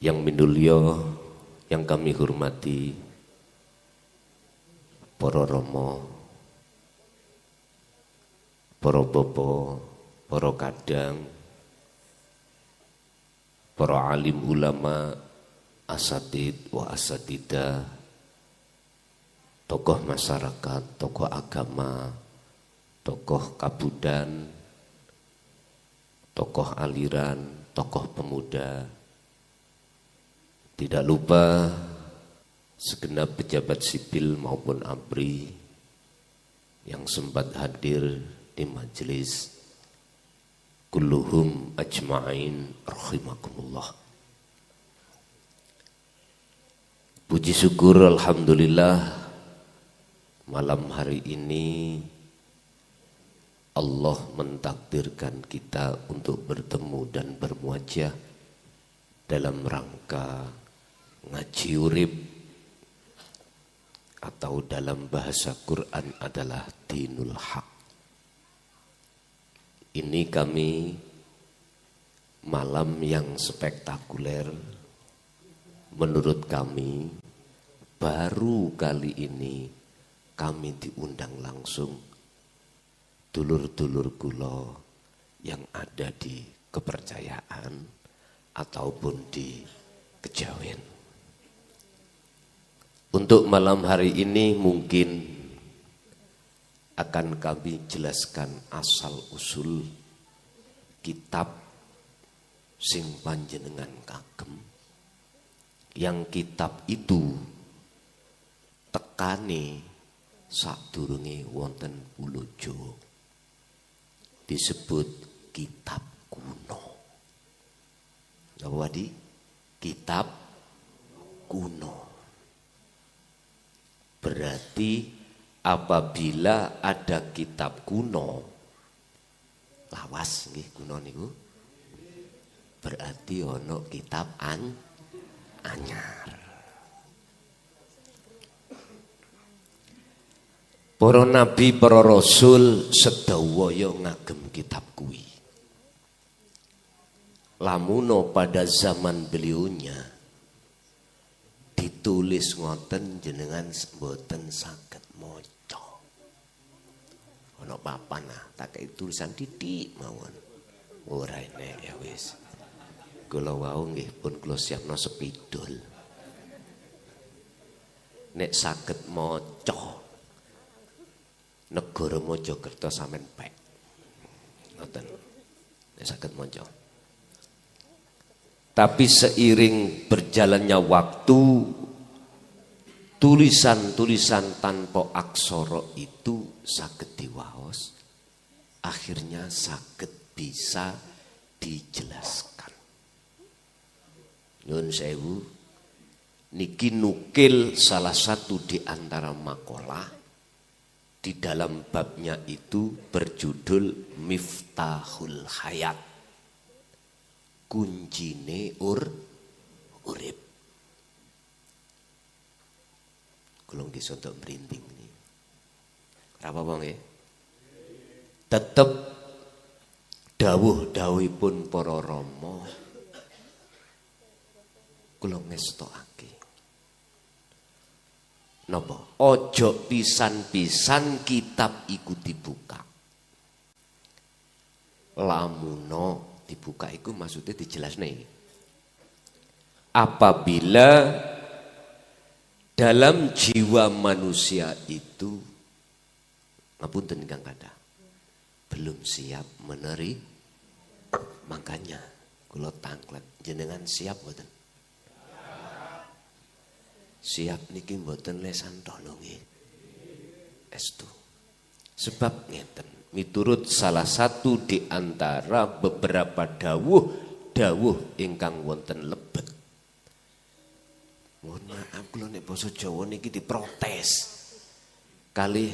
Yang minulya, yang kami hormati para rama, para bapa, para kadang, para alim ulama, asatid wa asatidah, tokoh masyarakat, tokoh agama, tokoh kabudan, tokoh aliran, tokoh pemuda. Tidak lupa segenap pejabat sipil maupun ABRI yang sempat hadir di majelis. Kulluhum ajma'in rahimakumullah. Puji syukur alhamdulillah, malam hari ini Allah mentakdirkan kita untuk bertemu dan bermuajah dalam rangka ngaji urip, atau dalam bahasa Quran adalah dinul haq. Ini kami malam yang spektakuler. Menurut kami baru kali ini kami diundang langsung dulur-dulur kula yang ada di kepercayaan ataupun di kejawen. Untuk malam hari ini mungkin akan kami jelaskan asal usul kitab sing panjenengan kagem. Yang kitab itu tekane sadurunge wonten pulo Jawa disebut kitab kuno. Apa tadi? Kitab kuno. Berarti apabila ada kitab kuno, lawas nggih kuno niku, berarti ono kitab anyar. Para nabi, para rasul sedaya ngagem kitab kuwi. Lamuno pada zaman beliaunya ditulis ngoten jenengan mboten saged maca. Ana papan tak kei tulisan titik mawon. Ora enek ya wis. Kula wau nggih pun kula siapno spidol. Nek saged maca negara Mojokerto sampean pek. Ngoten. Nek saged maca. Tapi seiring berjalannya waktu, tulisan-tulisan tanpa aksara itu saged diwaos, akhirnya saged bisa dijelaskan. Nyun sewu, niki nukil salah satu di antara makalah di dalam babnya itu berjudul Miftahul Hayat. Kuncine urip. Kulung disontok berinting nih. Apa bang ya? Tetep dawuh-dawuhipun para rama kula ngestokake. Napa? Ojo pisan-pisan kitab iku dibuka. Lamuno dibuka itu maksudnya dijelaskan. Apabila dalam jiwa manusia itu ngapunten ingkang kathah belum siap menerima, makanya kula tanglet jenengan siap mboten? Siap niki mboten lesan tono nggih. Estu. Sebab ngeten, miturut salah satu di antara beberapa dawuh ingkang wonten lebet. Mohon maaf kula nek basa Jawa niki diprotes kali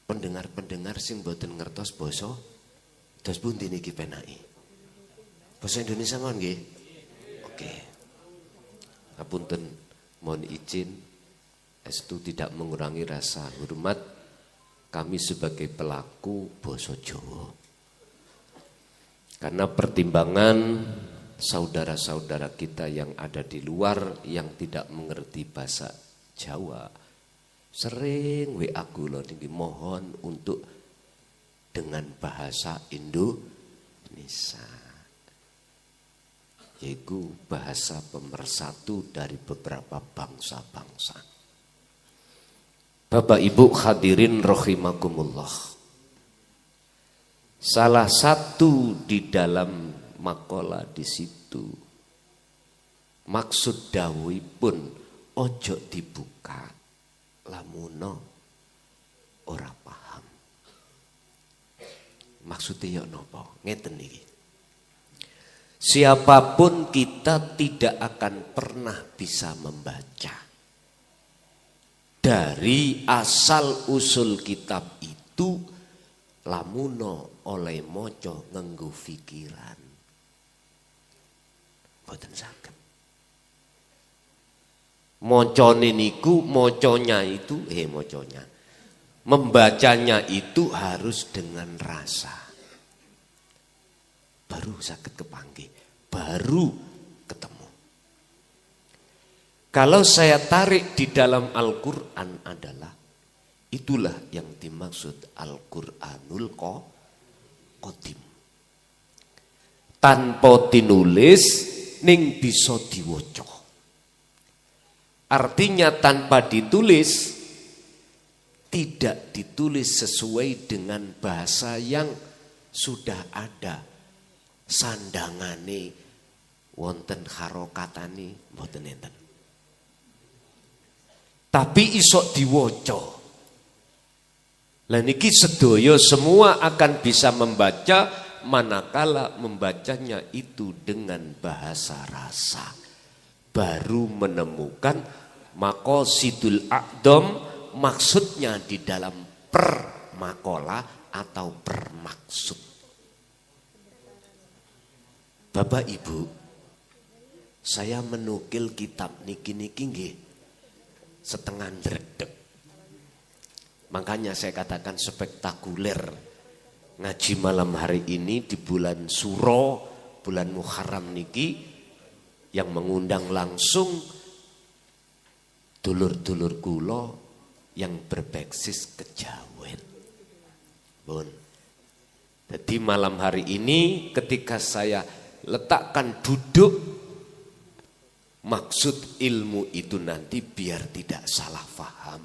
pendengar-pendengar sing mboten ngertos basa dos pundi niki penake. Basa Indonesia mawon nggih. Oke. Ngapunten, mohon izin estu tidak mengurangi rasa hormat kami sebagai pelaku basa Jawa. Karena pertimbangan saudara-saudara kita yang ada di luar yang tidak mengerti bahasa Jawa, sering WA kula niki mohon untuk dengan bahasa Indonesia, yaitu bahasa pemersatu dari beberapa bangsa-bangsa. Bapak Ibu hadirin rahimakumullah. Salah satu di dalam makalah di situ, maksud dawuhipun ojo dibuka lamuno ora paham. Maksudnya ya napa? Ngeten niki. Siapapun kita tidak akan pernah bisa membaca. Dari asal usul kitab itu lamuno oleh moco nganggo pikiran. Boten saged. Mocone niku moconya itu moconya. Membacanya itu harus dengan rasa. Baru saged kepanggih, baru ketemu. Kalau saya tarik di dalam Al-Qur'an adalah itulah yang dimaksud Al-Qur'anul Qadim. Tanpa tinulis ning bisa diwaca. Artinya tanpa ditulis, tidak ditulis sesuai dengan bahasa yang sudah ada. Sandangane wonten harokatane mboten enten. Tapi isok diwaca. Lah niki sedaya semua akan bisa membaca manakala membacanya itu dengan bahasa rasa. Baru menemukan maqasidul a'dham, maksudnya di dalam per makalah atau per maksud. Bapak Ibu, saya menukil kitab niki nggih setengah ndredeg. Makanya saya katakan spektakuler ngaji malam hari ini di bulan Suro, bulan Muharram niki yang mengundang langsung dulur-dulur kula yang berbasis kejawen. Bun. Jadi malam hari ini ketika saya letakkan duduk, maksud ilmu itu nanti biar tidak salah paham.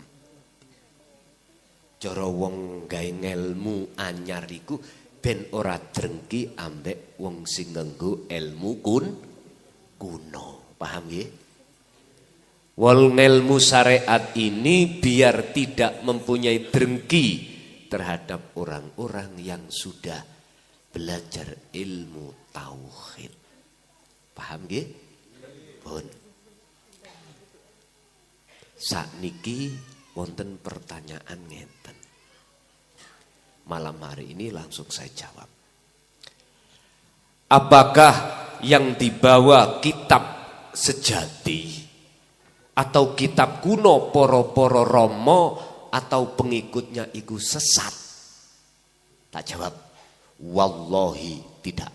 Cara wong gawe ngelmu anyar iku ben ora drengki ambek wong sing nganggo ilmu kuno. Paham nggih? Wal ngelmu syariat ini biar tidak mempunyai drengki terhadap orang-orang yang sudah belajar ilmu tauhid. Paham nggih? Pun. Sakniki wonten pertanyaan ngeten. Malam hari ini langsung saya jawab. Apakah yang dibawa kitab sejati atau kitab kuno poro-poro romo atau pengikutnya itu sesat? Tak jawab. Wallahi tidak.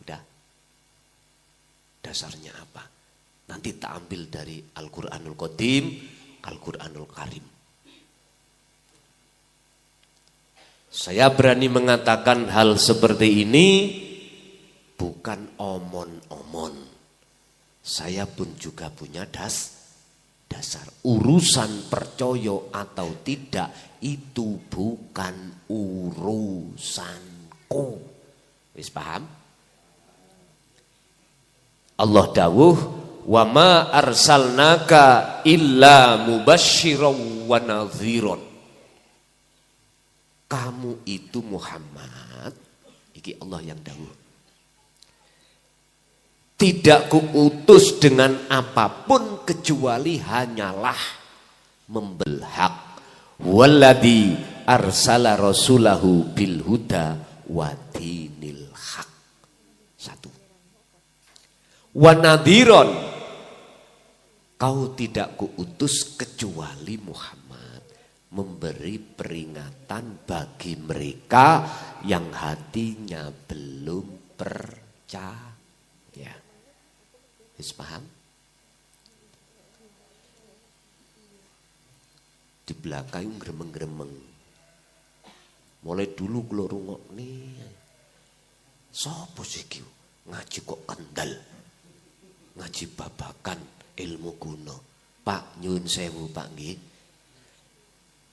Udah. Dasarnya apa? Nanti tak ambil dari Al-Qur'anul Qadim, Al-Qur'anul Karim. Saya berani mengatakan hal seperti ini bukan omon-omon. Saya pun juga punya dasar. Urusan percaya atau tidak itu bukan urusanku. Wis paham? Allah dawuh, wa ma arsalnaka illa mubasysyiran wa nadhiran. Kamu itu Muhammad, iki Allah yang dawuh. Tidak kuutus dengan apapun kecuali hanyalah membelhak. Walladzi arsala rasulahu bil huda wa dinil haq. Satu. Wa nadhiron. Kau tidak kuutus kecuali Muhammad memberi peringatan bagi mereka yang hatinya belum percaya. Ya. Wis paham? Di belakang gremeng-gremeng. Mulai dulu kula rungokne. Sopo sih ki ngaji kok kendal. Ngaji babakan ilmu kuno. Pak nyuwun sewu Pak nggih.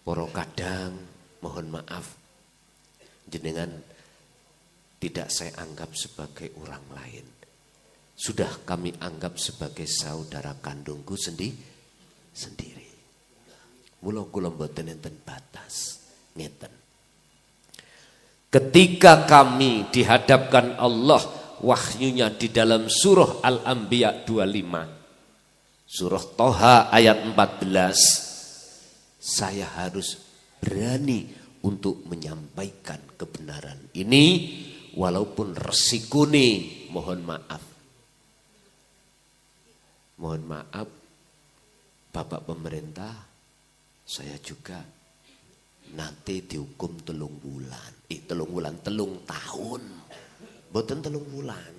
Para kadang mohon maaf jenengan tidak saya anggap sebagai orang lain. Sudah kami anggap sebagai saudara kandungku sendiri. Mula kula mboten enten batas. Ngeten. Ketika kami dihadapkan Allah wahyunya di dalam surah Al-Anbiya 25. Surah Toha ayat 14. Saya harus berani untuk menyampaikan kebenaran ini walaupun resiko nih, mohon maaf. Mohon maaf Bapak pemerintah, saya juga nanti dihukum 3 bulan. 3 tahun. Mboten 3 bulan.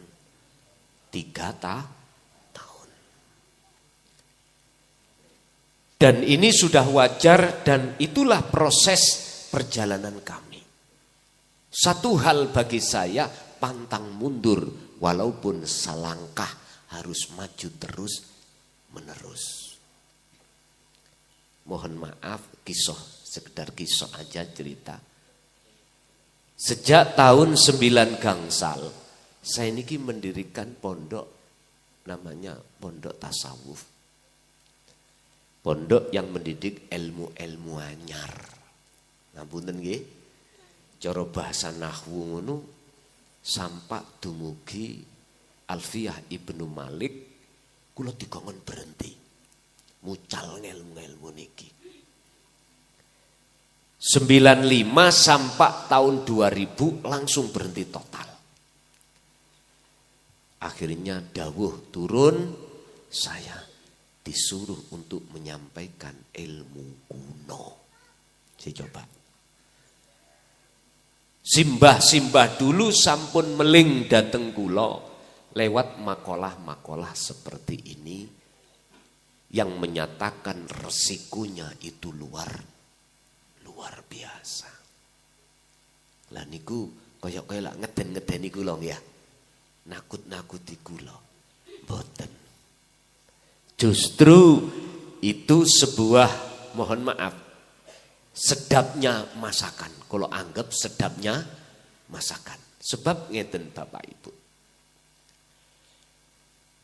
3 tahun. Dan ini sudah wajar dan itulah proses perjalanan kami. Satu hal bagi saya, pantang mundur walaupun selangkah harus maju terus menerus. Mohon maaf sekedar kisah aja cerita. Sejak tahun 9 gangsal, saya niki mendirikan pondok namanya Pondok Tasawuf. Pondok yang mendidik ilmu-ilmu anyar. Ngapunten nggih. Cara bahasa nahwu ngono sampak dumugi Alfiyah Ibnu Malik kula dikongkon berhenti. Mucal ngelmu-ngelmu niki. 95 sampai tahun 2000 langsung berhenti total. Akhirnya dawuh turun, saya disuruh untuk menyampaikan ilmu kuno. Saya coba. Simbah-simbah dulu sampun meling dateng kula lewat makalah-makalah seperti ini yang menyatakan resikonya itu luar biasa. Lah niku kaya lak ngeden-ngedeni kula ya. Nakut-nakuti kula. Mboten. Justru itu sebuah, mohon maaf, sedapnya masakan. Kalau anggap sedapnya masakan. Sebab ngeten Bapak Ibu.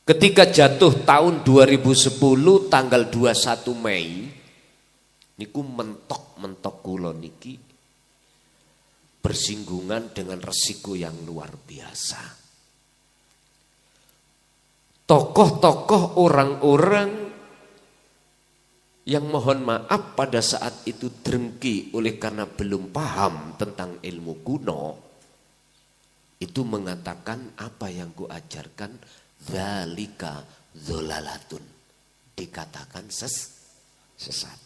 Ketika jatuh tahun 2010 tanggal 21 Mei, niku mentok kula niki bersinggungan dengan resiko yang luar biasa. Tokoh-tokoh orang-orang yang mohon maaf pada saat itu drengki oleh karena belum paham tentang ilmu kuno, itu mengatakan apa yang kuajarkan dzalika dzolalatun, dikatakan sesat.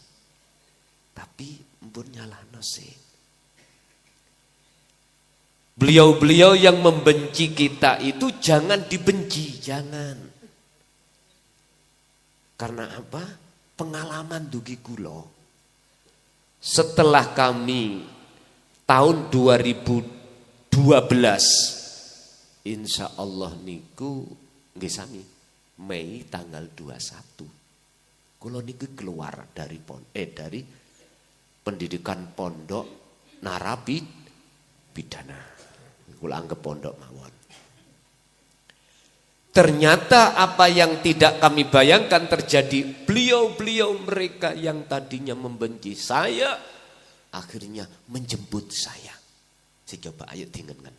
Tapi mpun nyalahno sih. Beliau-beliau yang membenci kita itu jangan dibenci, jangan. Karena apa? Pengalaman dugi kula. Setelah kami tahun 2012 insya Allah niku nggih sami Mei tanggal 21. Kula niku keluar dari pendidikan pondok narapidana. Kula anggap pondok mawon. Ternyata apa yang tidak kami bayangkan terjadi. Beliau-beliau mereka yang tadinya membenci saya akhirnya menjemput saya. Saya coba ayo dengarkan.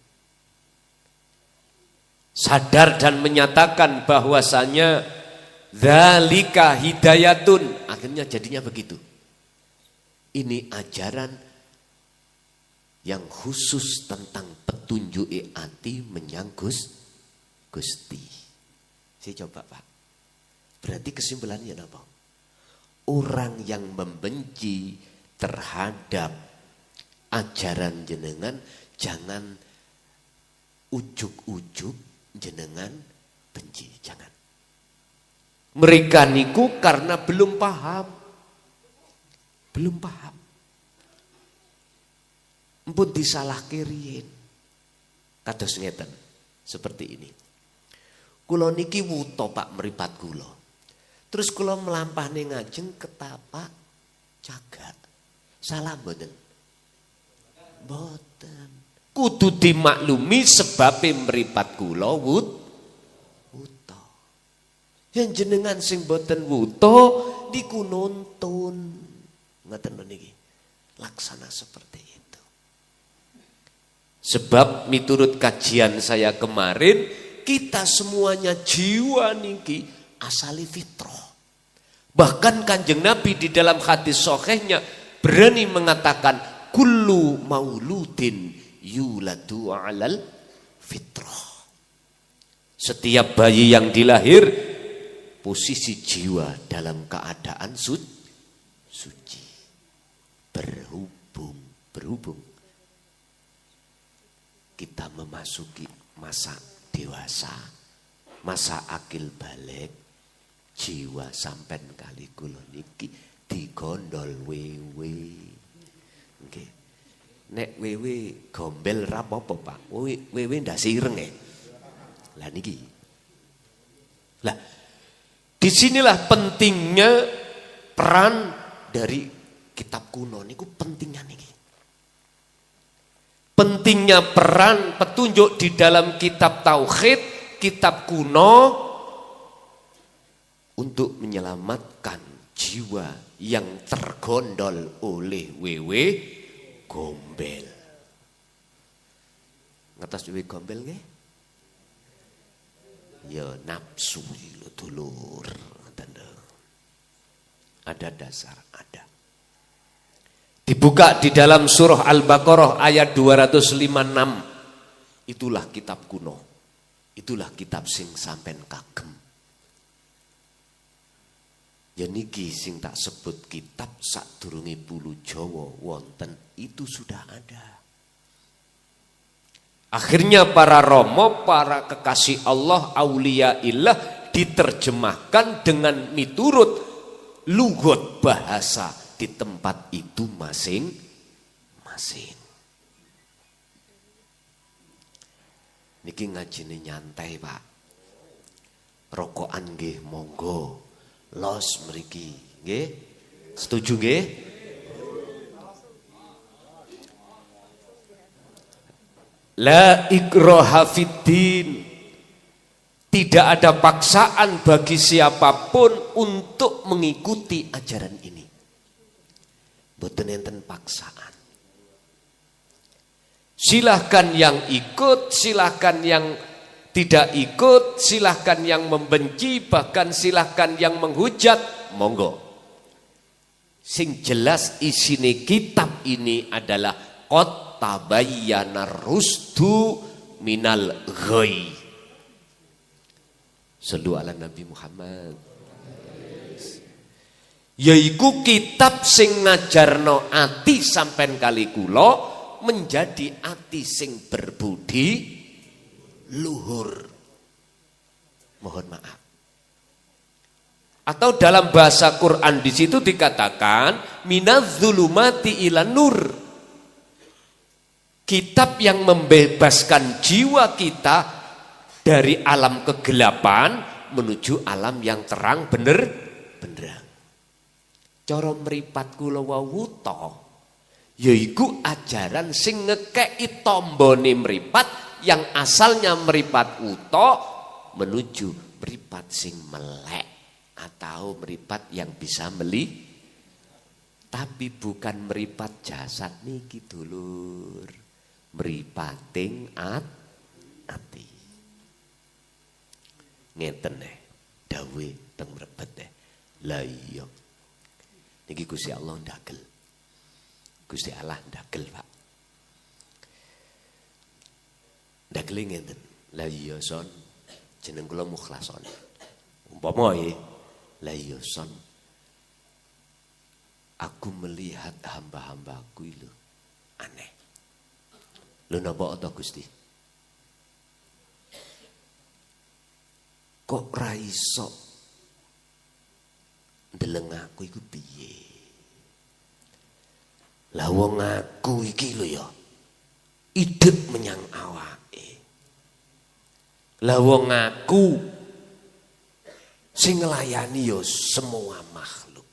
Sadar dan menyatakan bahwasanya dzalika hidayatun. Akhirnya jadinya begitu. Ini ajaran yang khusus tentang petunjuk ati menyanggus Gusti. Saya coba Pak. Berarti kesimpulannya apa? Orang yang membenci terhadap ajaran jenengan jangan ujuk-ujuk jenengan benci, jangan. Mereka niku karena belum paham. Belum paham. Empun disalah kiriin. Kados ngeten, seperti ini. Kula niki wuto Pak mripat kula. Terus kula melampahne ngajeng ketapak jagat. Salah mboten? Mboten. Kudu dimaklumi sebab mripat kula wuto. Yang jenengan sing boten wuto niku nuntun. Ngoten niki. Laksana seperti itu. Sebab miturut kajian saya kemarin, kita semuanya jiwa niki asali fitrah. Bahkan Kanjeng Nabi di dalam hadis sahihnya berani mengatakan kullu mauludin yuladu alal fitrah. Setiap bayi yang dilahir posisi jiwa dalam keadaan suci. Berhubung kita memasuki masa dewasa, masa akil balik, jiwa sampen kali kula niki digondol wewe. Nggih. Nek wewe gombel ra apa-apa, Pak. Wewe ndase ireng e. Lah niki. Lah disinilah pentingnya peran dari kitab kuno niku pentingnya niki. Pentingnya peran petunjuk di dalam kitab tauhid, kitab kuno untuk menyelamatkan jiwa yang tergondol oleh wewe gombel. Ngertos wewe gombel nggih? Ya nafsu dulur. Ada dasar, ada. Dibuka di dalam surah Al-Baqarah ayat 256. Itulah kitab kuno. Itulah kitab sing sampen kagem. Ya niki sing tak sebut kitab sadurunge Pulo Jawa wonten itu sudah ada. Akhirnya para romo, para kekasih Allah, aulia illah diterjemahkan dengan miturut lugat bahasa di tempat itu masing-masing. Niki ngajine nyantai, Pak. Rokokan nggih monggo. Los mriki, nggih? Setuju nggih? La ikraha fiddin. Tidak ada paksaan bagi siapapun untuk mengikuti ajaran ini. Mboten enten paksaan. Silahkan yang ikut, silahkan yang tidak ikut, silahkan yang membenci, bahkan silahkan yang menghujat, monggo. Sing jelas isine kitab ini adalah qad tabayyana rusdu minal ghai. Sallu ala Nabi Muhammad. Yaiku kitab sing ngajarno ati sampen kali kula menjadi ati sing berbudi luhur. Mohon maaf. Atau dalam bahasa Quran di situ dikatakan minaz zulumati ilan nur. Kitab yang membebaskan jiwa kita dari alam kegelapan menuju alam yang terang benderang. Cara mripat kula wawuta yaiku ajaran sing ngekeki tombone mripat yang asalnya mripat wuta menuju mripat sing melek atau mripat yang bisa meli, tapi bukan mripat jasad niki dulur, mripating ati. Ngeten dawuh teng mrebet la iya. Niki Gusti Allah ndagel. Gusti Allah ndagel, Pak. Ndagel ngenten. La iya son jeneng kula Mukhlason. Umpama la iya son aku melihat hamba-hambaku itu aneh. Lho napa ta Gusti? kok ra iso ndeleng aku iku piye? Lah wong aku iki lho ya idep menyang awake. Lah wong aku sing nglayani ya semua makhluk.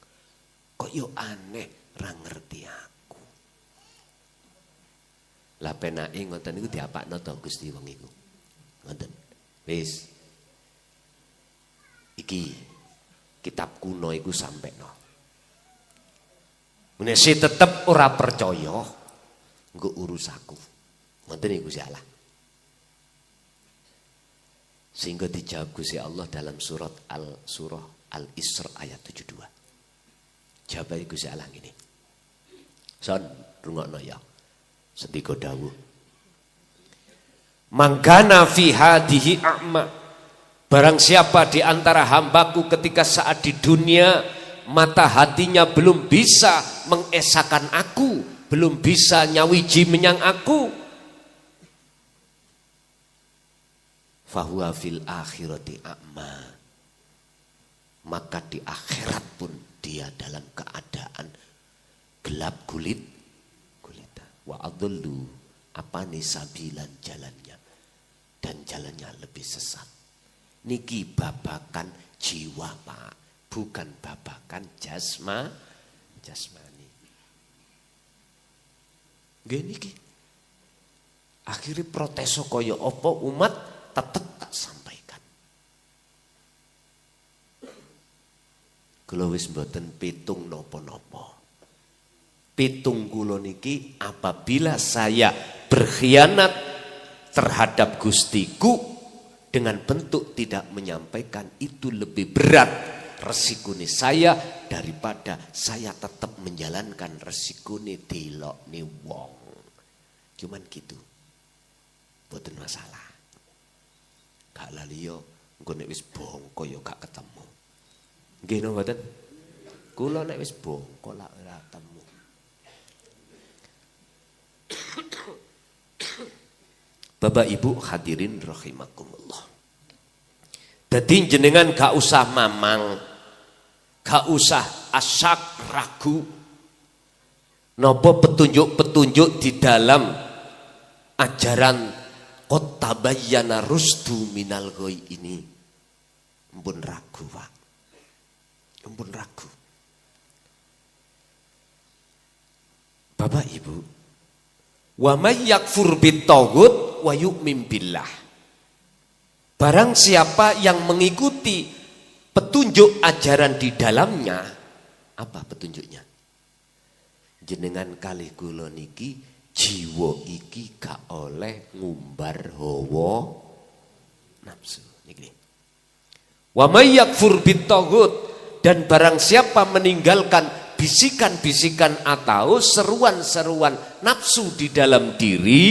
Kok yo aneh ra ngerti aku. Lah penake ngoten niku diapakno to Gusti wong iku. Ngoten. Wis. Iki kitab kuno iku sampeno. Menesi tetep ora percaya nggo urus aku. Ngoten niku Gusti Allah. Sehingga dijawab Gusti Allah dalam surah Al-Isra ayat 72. Jawaban Gusti Allah ngene. Son rungokno ya. Sendika dawuh. Mangkana fi hadihi a'ma. Barang siapa di antara hambaku ketika saat di dunia mata hatinya belum bisa mengesahkan aku, belum bisa nyawiji menyang aku, fahuwa fil akhirati a'ma. Maka di akhirat pun dia dalam keadaan gelap gulita. Wa adullu apane sabilan jalannya, dan jalannya lebih sesat. Niki babakan jiwa Pak, bukan babakan jasmani. Nggih niki. Akhirnya protes kaya apa umat tetep tak sampaikan. Kula wis mboten pitung napa-napa. Pitung kula niki apabila saya berkhianat terhadap Gustiku dengan bentuk tidak menyampaikan, itu lebih berat resikune saya daripada saya tetap menjalankan resikune dilokne wong. Cuman gitu. Mboten masalah. Gak lali yo engko nek wis bongko yo gak ketemu. Nggih napa mboten? Kula nek wis bongko lak ora ketemu. Bapak Ibu hadirin rahimakumullah. Dadi jenengan gak usah mamang, gak usah asak ragu. Napa petunjuk-petunjuk di dalam ajaran qad tabayyana rusdu minal ghoi ini. Ampun ragu, Pak. Ampun ragu. Bapak Ibu, wa may yakfur bitaghut wa yu'min billah. Barang siapa yang mengikuti petunjuk ajaran di dalamnya, apa petunjuknya? Jenengan kalih kula niki jiwa iki gak oleh ngumbar hawa nafsu niki. Wa may yakfur bitaghut, dan barang siapa meninggalkan bisikan-bisikan atau seruan-seruan nafsu di dalam diri,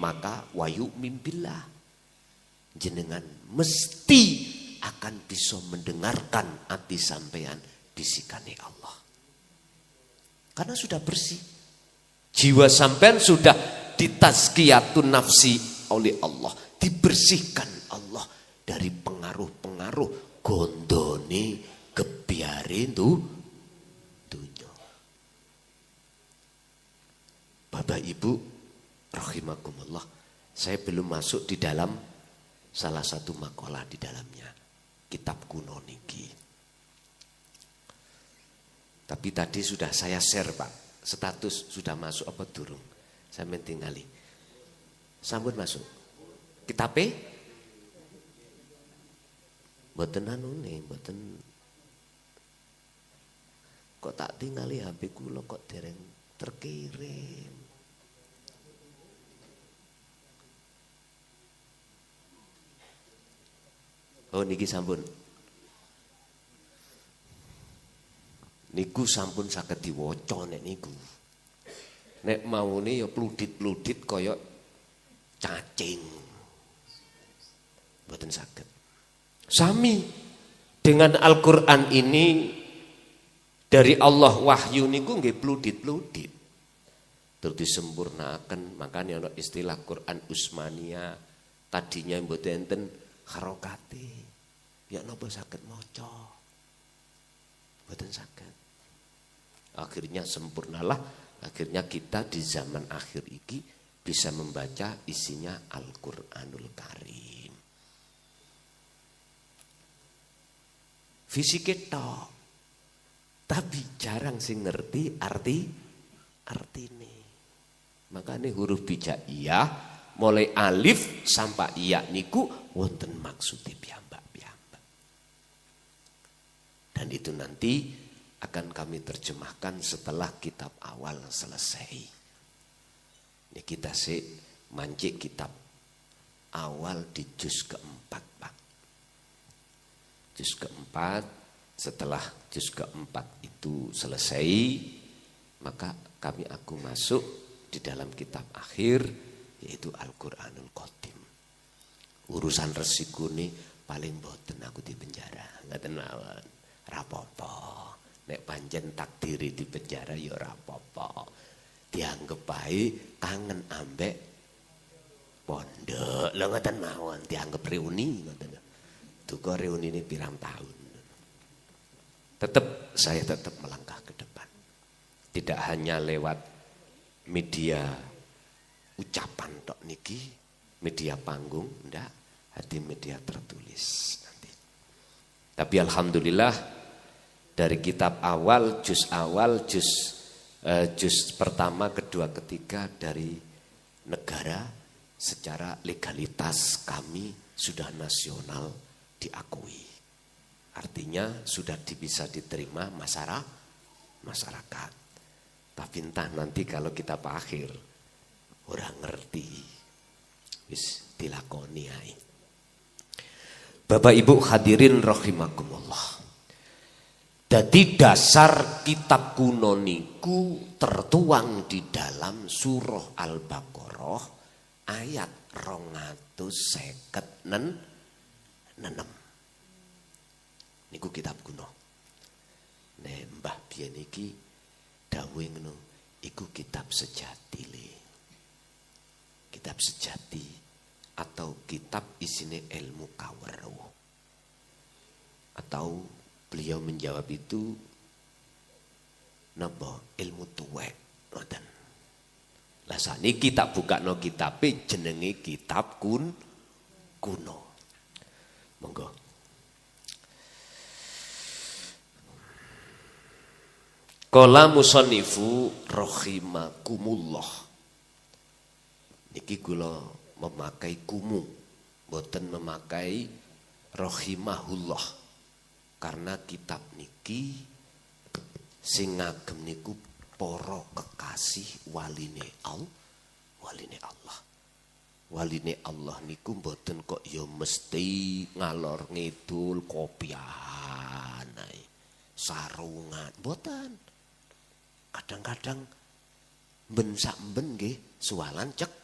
maka wa yu'min billah. Jenengan mesti akan bisa mendengarkan hati sampean bisikane Allah. Karena sudah bersih. Jiwa sampean sudah ditazkiyatun nafsi oleh Allah. Dibersihkan Allah dari pengaruh-pengaruh gondone kebiare dunya. Bapak Ibu rahimakumullah, saya belum masuk di dalam salah satu makalah di dalamnya, kitab kuno niki. Tapi tadi sudah saya share Pak, status sudah masuk apa durung? Saya tinggali. Sampun masuk. Kitabe? Mboten anune, mboten. Kok tak tinggali HP kula kok dereng terkirim. Oh niki sampun. Niku sampun saged diwaca nek niku. Nek maune ya pludit-pludit kaya cacing. Mboten saged. Sami dengan Al-Qur'an ini dari Allah wahyu niku nggih pludit-pludit. Terus disempurnakan, makanya ana istilah Quran Usmania, tadinya mboten enten harokate. Ya napa saged maca? Mboten saged. Akhirnya sempurnalah, akhirnya kita di zaman akhir iki bisa membaca isinya Al-Qur'anul Karim. Fisik tok. Tapi jarang sing ngerti artine. Makanya huruf hijaiyah mulai alif sampai iya niku wonten maksudnya piyambak-piyambak. Dan itu nanti akan kami terjemahkan setelah kitab awal selesai. Ini kita mancik kitab awal di juz keempat, Pak. Juz keempat, setelah juz keempat itu selesai, maka aku masuk di dalam kitab akhir, yaitu Al-Qur'anul Qadim. Urusan resiko ini paling boten aku di penjara, ngaten mawon. Rapopo, nek pancen takdiri di penjara ya rapopo. Dianggap baik kangen ambek pondok, lho ngaten mawon, dianggap reuni ngoten. Duka reuni ini pirang tahun. Saya tetap melangkah ke depan. Tidak hanya lewat media ucapan tok niki, media panggung, ndak, hati media tertulis nanti. Tapi alhamdulillah dari kitab awal, juz pertama, kedua, ketiga dari negara secara legalitas kami sudah nasional diakui. Artinya sudah bisa diterima masyarakat. Tapi entah nanti kalau kita akhir orang ngerti wis dilakoni ae. Bapak Ibu hadirin rahimakumullah. Dadi dasar kitab kuno niku tertuang di dalam surah Al-Baqarah ayat 256. Niku kitab kuno. Nek Mbah biyen iki dawuh ngono, iku kitab sejati le. Kitab sejati atau kitab isine ilmu kaweruh. Atau beliau menjawab itu napa ilmu tuwek ngoten. Lah saniki tak bukakno kitabe jenenge kitab kuno. Monggo. Qala musannifu rahimakumullah. Niki kula memakai kumu, boten memakai rahimahullah. Karena kitab niki sing ngagem niku para kekasih waline Allah. Waline Allah niku boten kok ya mesti ngalor ngidul kopian ae. Sarungan boten. Kadang-kadang ben sak ben nggih suwalan cekak.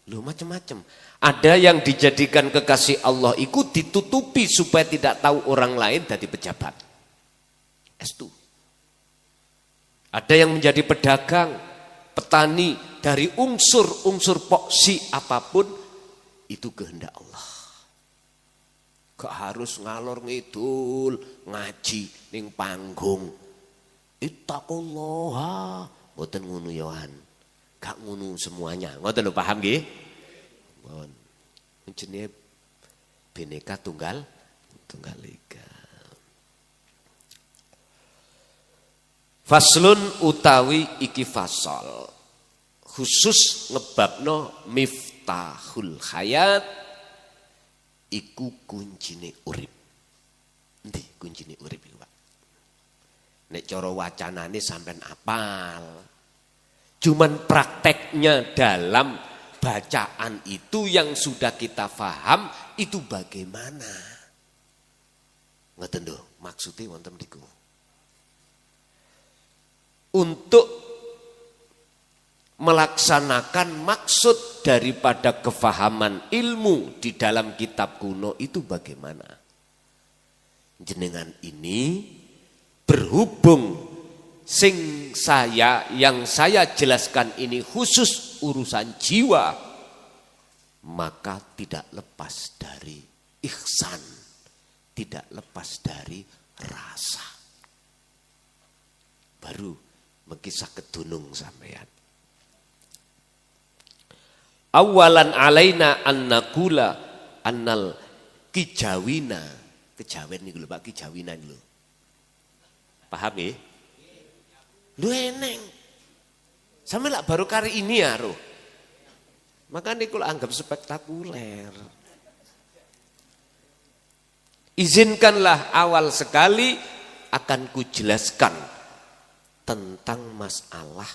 Loh macam-macam. Ada yang dijadikan kekasih Allah itu ditutupi supaya tidak tahu orang lain dari pejabat. Estu. Ada yang menjadi pedagang, petani dari unsur-unsur poksi apapun itu kehendak Allah. Gak harus ngalor ngidul ngaji ning panggung. Ittaqullah. Mboten ngono yohan. Gak ngono semuanya. Ngoten lho paham nggih? Mohon. Jenenge Bhinneka Tunggal Ika. Faslun utawi iki fasal. Khusus ngebabno miftahul hayat. Iku kuncine urip. Endi kuncine urip iku, Pak? Nek cara wacanane sampean apal. Cuman prakteknya dalam bacaan itu yang sudah kita paham itu bagaimana? Ngoten lho, maksudnya wonten niku. Untuk melaksanakan maksud daripada kefahaman ilmu di dalam kitab kuno itu bagaimana? Jenengan ini berhubung yang saya jelaskan ini khusus urusan jiwa. maka tidak lepas dari ihsan, tidak lepas dari rasa. Baru mengisah kedunung sampean. Awalan alaina an naqula annal kijawina, kejawen niku lho Pak, kijawina niku lho. Paham nggih? Lho eneng. Sampe lak baru kali ini ya roh. Makanya kalau anggap spektakuler. Izinkanlah awal sekali akan kujelaskan tentang masalah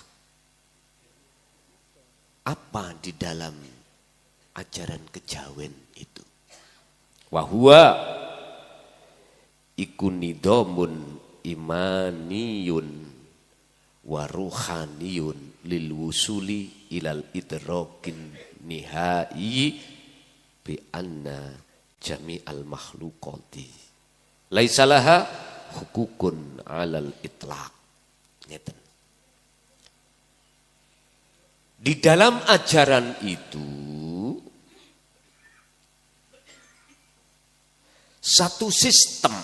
apa di dalam ajaran kejawen itu. Wahwa ikunidomun imaniyun waruhaniyun lil wusuli ilal idrokin nihai bi anna jami'al makhluqati laisalaha hukukun alal itlaq. Ngeten. Di dalam ajaran itu satu sistem,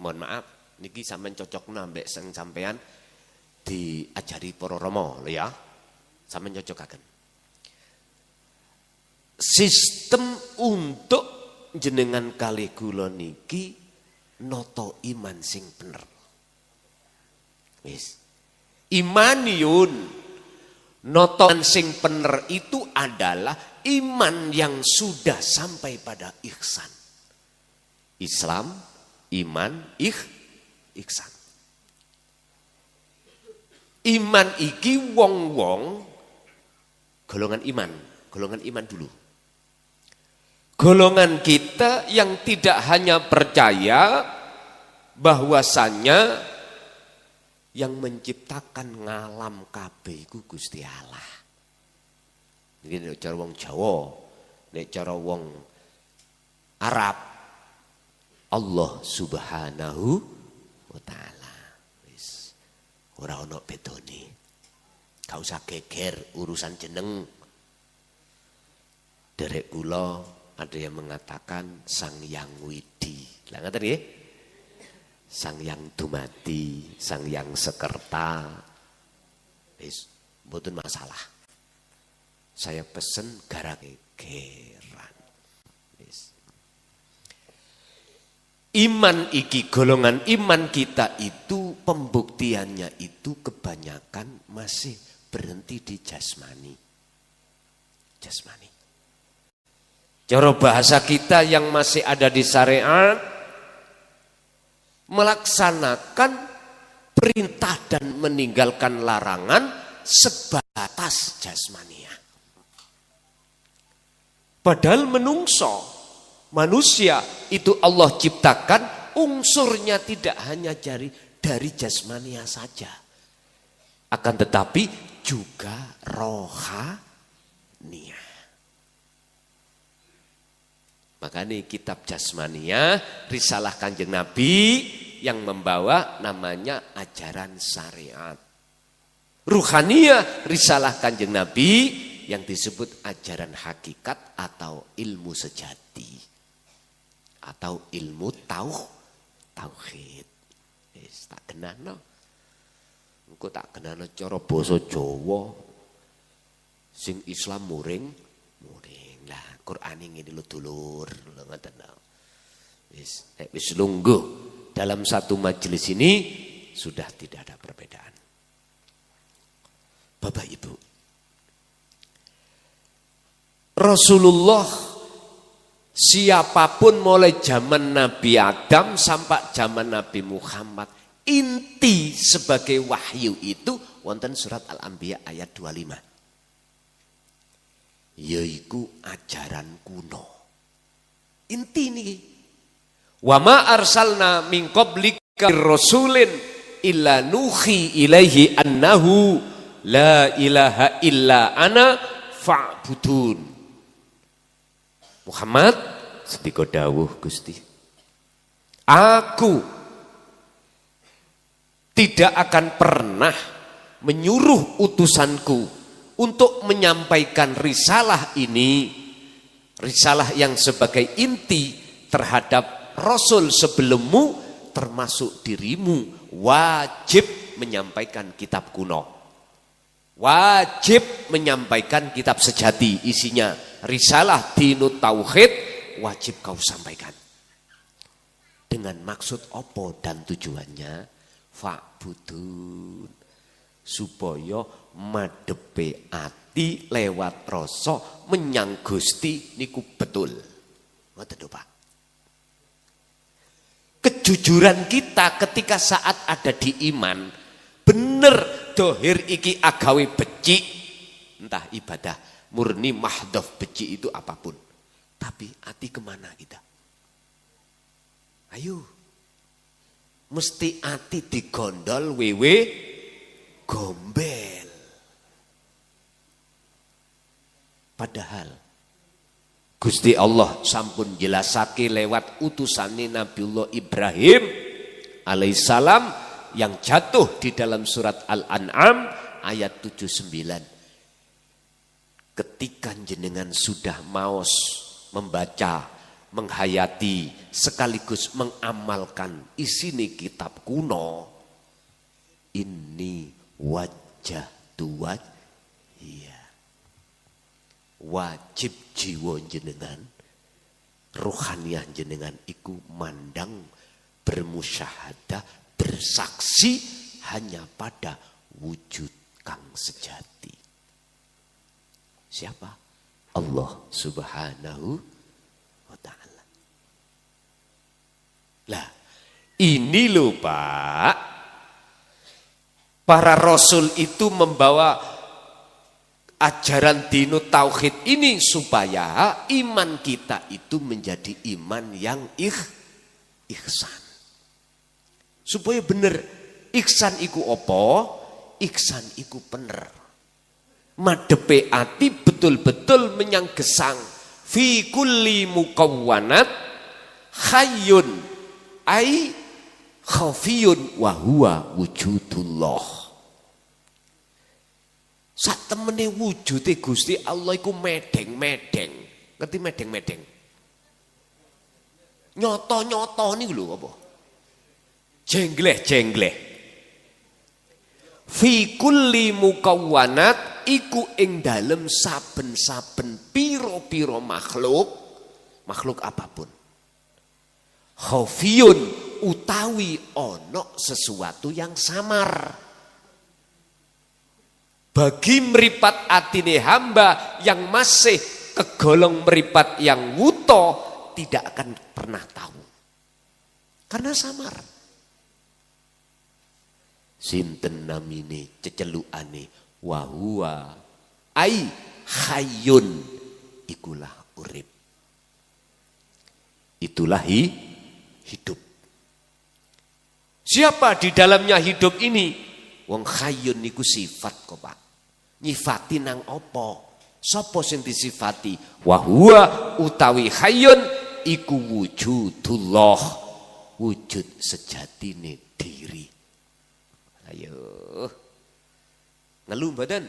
mohon maaf niki sampean cocok nambah sampean diajari para rama lho ya. Sampeyan cocokaken. Sistem untuk jenengan kalih kula niki noto iman sing bener. Wis. Imaniyun noto sing bener itu adalah iman yang sudah sampai pada ihsan. Islam, iman, ihsan. Iman iki wong-wong golongan iman dulu. Golongan kita yang tidak hanya percaya bahwasanya yang menciptakan ngalam kabeh iku Gusti Allah. Iki nek cara wong Jawa, nek cara wong Arab Allah Subhanahu wa taala. Ora ono bedone. Gak usah geger urusan jeneng. Derek kula ada yang mengatakan Sang Hyang Widi. Lah ngaten nggih? Sang Hyang Dumadi, Sang Hyang Sekerta. Wis mboten masalah. Saya pesen gara gegeran. Wis. Iman iki, golongan iman kita itu pembuktiannya itu kebanyakan masih berhenti di jasmani. Jasmani. Cara bahasa kita yang masih ada di syariat melaksanakan perintah dan meninggalkan larangan sebatas jasmania. Padahal manusia itu Allah ciptakan unsurnya tidak hanya dari jasmania saja. Akan tetapi juga rohania. Makanya kitab jasmania, risalah Kanjeng Nabi yang membawa namanya ajaran syariat. Ruhania, risalah Kanjeng Nabi yang disebut ajaran hakikat atau ilmu sejati. Atau ilmu tauhid. Tak kenano. Engko tak kenano cara basa Jawa. Sing Islam muring. Lah Qur'an ngene lho dulur, lho ngoten lho. Wis lungguh dalam satu majelis ini sudah tidak ada perbedaan. Bapak Ibu. Rasulullah siapapun mulai zaman Nabi Adam sampai zaman Nabi Muhammad, inti sebagai wahyu itu wonten surat Al-Anbiya ayat 25. Yaiku ajaran kuno. Inti niki. Wa ma arsalna min qablika rasulin illa nuhi ilaihi annahu la ilaha illa ana fa'budun. Muhammad sedika dawuh Gusti. Aku tidak akan pernah menyuruh utusanku untuk menyampaikan risalah ini Risalah yang sebagai inti terhadap Rasul sebelummu termasuk dirimu wajib menyampaikan kitab kuno. Wajib menyampaikan kitab sejati, isinya risalah dinut tauhid, wajib kau sampaikan. Dengan maksud apa dan tujuannya? Fa'budun, supaya madepe ati lewat rasa menyang Gusti niku betul. Ngoten lho Pak. Kejujuran kita ketika saat ada di iman, bener dohir iki agawe becik, entah ibadah murni mahdhaf becik itu apapun, tapi hati kemana kita? Ayo, mesti hati digondol wewe gombel. Padahal Gusti Allah sampun jelasake lewat utusane Nabiullah Ibrahim alaihissalam yang jatuh di dalam surat Al-An'am ayat 79. Ketika jenengan sudah maos membaca, menghayati, sekaligus mengamalkan isine kitab kuno, ini wajah tuwaj, iya. Wajib jiwa jenengan, rohaniah jenengan iku mandang, bermusyahadah, bersaksi hanya pada wujud kang sejati. Siapa? Allah Subhanahu wa ta'ala. Lah, ini loh Pak, para rasul itu membawa ajaran dinut tauhid ini supaya iman kita itu menjadi iman yang ihsan. Supaya bener, ihsan iku opo? Ihsan iku bener. Madepe ati betul-betul menyang gesang. Fi kulli mukawwanat hayyun ai khafiyun wa huwa wujudullah. Sak temene wujude Gusti Allah iku medeng-medeng. Ngerti medeng-medeng? Nyoto-nyoto niku lho apa? Jengleh-jengleh. Fi kulli mukawwanat iku ing dalem saben-saben pira-pira makhluk apapun. Khafiyun utawi ana sesuatu yang samar. Bagi meripat atine hamba yang masih kegolong meripat yang wuto tidak akan pernah tahu. Karena samar. Sinten namine cecelukane wa huwa ai hayyun ikulah urip. Itulah hidup. Siapa di dalamnya hidup ini? Wong hayyun niku sifat kok Pak. Nyifati nang opo? Sopo sing disifati? Wa huwa utawi hayyun iku wujudullah. Wujud sejatine diri. Ayo. Ngelu mboten?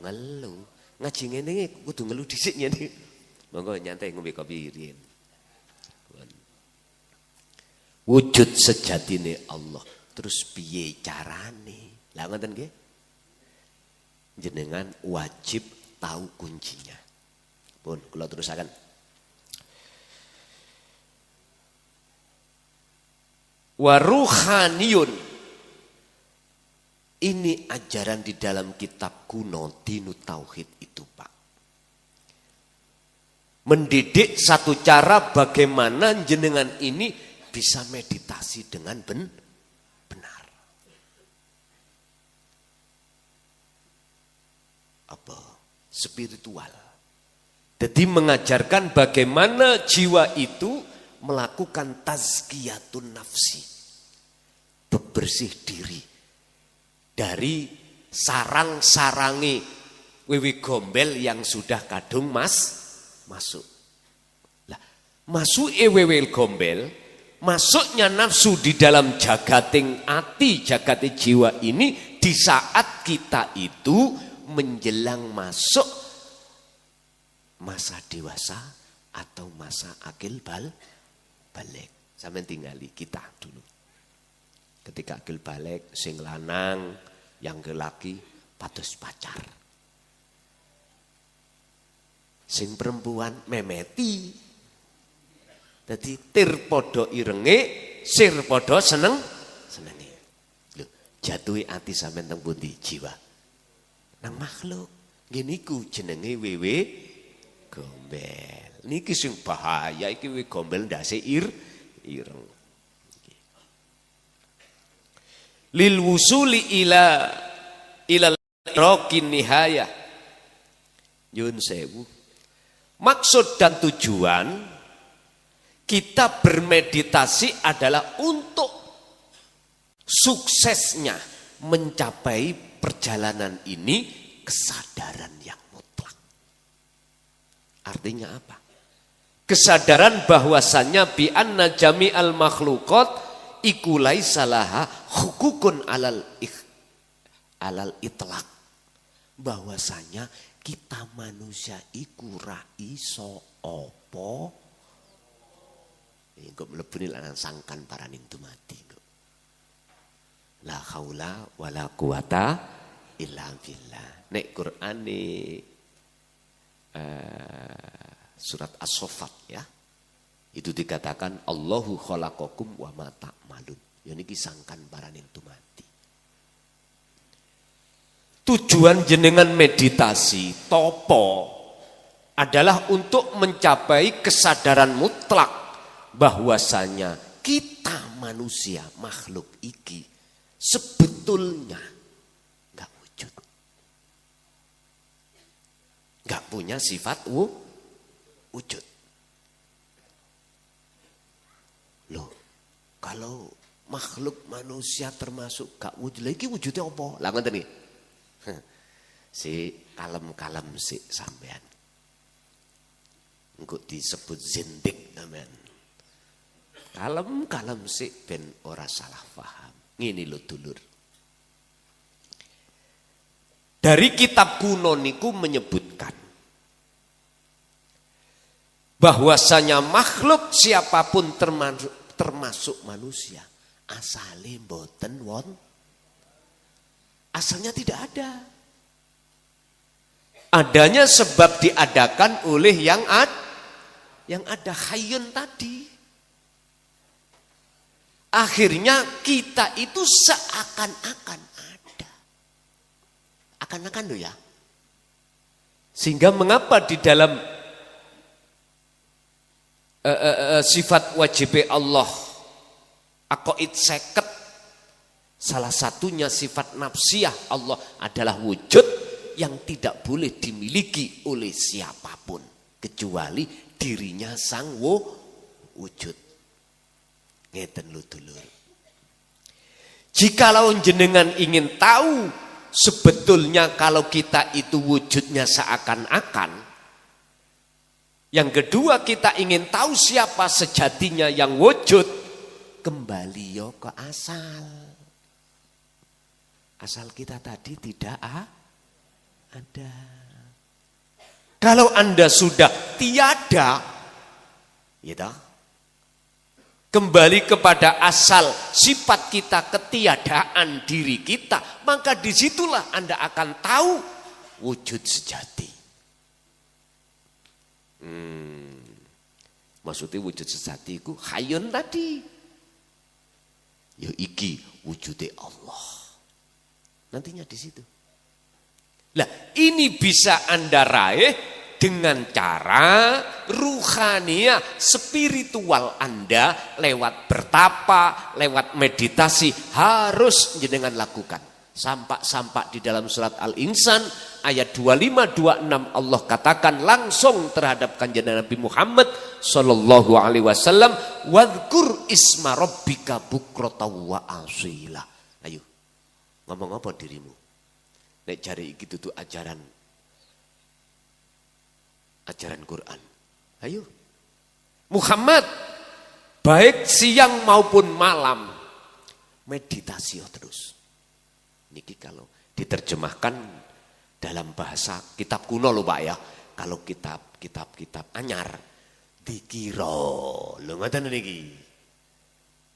Ngelu. Ngaji ngene kudu ngelu dhisik ngene. Monggo nyantai ngombe kopi riyen. Wujud sejatine Allah. Terus piye carane? Lah ngoten nggih. Jenengan wajib tahu kuncinya. Pun kula terusaken. Wa ruhaniyun. Ini ajaran di dalam kitab kuno dinut tauhid itu Pak. Mendidik satu cara bagaimana jenengan ini bisa meditasi dengan benar. Apa? Spiritual. Jadi mengajarkan bagaimana jiwa itu melakukan tazkiyatun nafsi. Bebersih diri. Dari sarang-sarangi wiwi gombel yang sudah kadung masuk. Lah, masuk wewe gombel, masuknya nafsu di dalam jagating ati, jagating jiwa ini di saat kita itu menjelang masuk masa dewasa atau masa akil balik. Sampeyan tinggali kita dulu. Ketika akil balik, sing lanang, yang laki patus pacar. Sing perempuan memeti. Dadi tir padha irenge, sir padha senenge. Lho, jatuhi ati sampeyan teng pundi jiwa? Nang makhluk. Nggih niku jenenge wewe gombel. Niki sing bahaya iki wewe gombel ndase ireng. Lil wusuli ila rokin nihayah. Yun sewu. Maksud dan tujuan kita bermeditasi adalah untuk suksesnya mencapai perjalanan ini kesadaran yang mutlak. Artinya apa? Kesadaran bahwasannya bi anna jami'al makhluqat iku laisa laha hukukun alal itlaq. Bahwasanya kita manusia iku ra iso apa engko mlebune lan sangkan paraning dumati. La haula wala quwata illa billah. Nek Qur'ane surat As-Saffat ya. Itu dikatakan Allahu khalaqakum wa ma ta'malun. Ya niki sangkan paraning dumati. Tujuan jenengan meditasi topo adalah untuk mencapai kesadaran mutlak bahwasanya kita manusia makhluk iki sebetulnya enggak wujud. Enggak punya sifat wujud. Loh, kalau makhluk manusia termasuk gak wujud, lagi wujudnya apa? Lah ngoten iki. Si kalem-kalem si sampean. Engko disebut zindik sampean. Kalem-kalem si ben ora salah paham. Ngene lho dulur. Dari kitab kuno niku menyebutkan bahwasanya makhluk siapapun termasuk manusia asale mboten asalnya tidak ada. Adanya sebab diadakan oleh yang ada hayyun tadi. Akhirnya kita itu seakan-akan ada. Akan-akan loh ya. Sehingga mengapa di dalam sifat wajib Allah aqaid 50 salah satunya sifat nafsiyah Allah adalah wujud yang tidak boleh dimiliki oleh siapapun kecuali dirinya sang wujud. Ngeten lho dulur. Jikalau jenengan ingin tahu sebetulnya kalau kita itu wujudnya seakan-akan, yang kedua kita ingin tahu siapa sejatinya yang wujud, kembali yo ke asal. Asal kita tadi tidak ada. Kalau Anda sudah tiada, gitu, kembali kepada asal sifat kita ketiadaan diri kita, maka disitulah Anda akan tahu wujud sejati. Maksudnya wujud sejati itu hayun tadi. Ya iki wujudnya Allah. Nantinya di situ. Lah, ini bisa Anda raih dengan cara ruhania, spiritual Anda lewat bertapa, lewat meditasi harus jenengan lakukan. Sampak-sampak di dalam surat Al-Insan ayat 25-26 Allah katakan langsung terhadap kanjeng Nabi Muhammad sallallahu alaihi wasallam, wadhkur isma rabbika bukratan wa asila. Ayo. Ngomong apa dirimu? Nek cari iki tutu ajaran Quran. Ayo. Muhammad baik siang maupun malam meditasi terus. Niki kalau diterjemahkan dalam bahasa kitab kuno loh Pak ya. kalau kitab anyar dikira. Lho ngoten niki.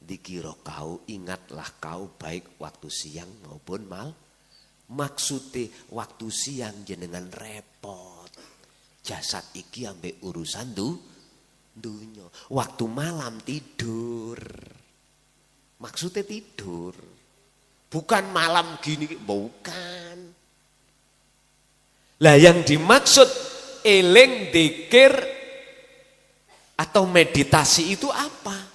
Dikira kau, ingatlah kau baik waktu siang maupun maksudnya waktu siang jenengan repot. Jasad iki ambek urusan dunya. Waktu malam tidur. Maksudnya tidur. Bukan malam gini, bukan. Lah yang dimaksud eling, dzikir atau meditasi itu apa?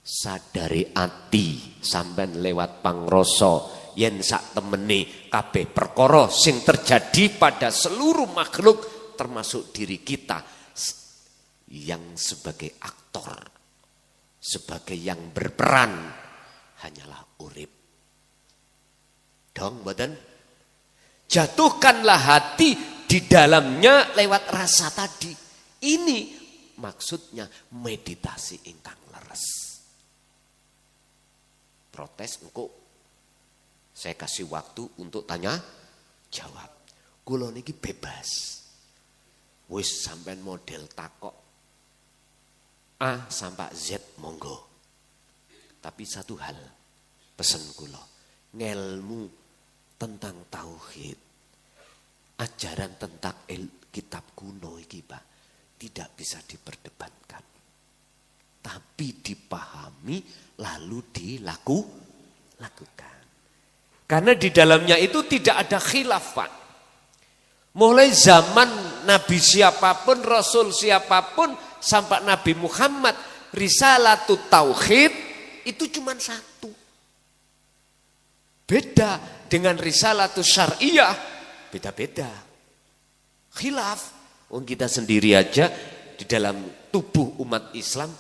Sadari ati sampean lewat pangrasa yen sak temene kabeh perkara sing terjadi pada seluruh makhluk termasuk diri kita yang sebagai aktor, sebagai yang berperan hanyalah urip. Dong mboten? Jatuhkanlah hati di dalamnya lewat rasa tadi. Ini maksudnya meditasi ingkang leres. Protes engko saya kasih waktu untuk tanya jawab. Kula niki bebas. Wis sampean model takok A sampai Z monggo. Tapi satu hal pesen kula, ngelmu tentang tauhid, ajaran tentang kitab kuno iki Pak, tidak bisa diperdebatkan. Tapi dipahami lalu dilakukan. Karena di dalamnya itu tidak ada khilaf Pak. Mulai zaman Nabi siapapun, Rasul siapapun, sampai Nabi Muhammad, risalatut tauhid itu cuma satu. Beda dengan risalatus syariah, beda-beda. Khilaf. Kita sendiri aja di dalam tubuh umat Islam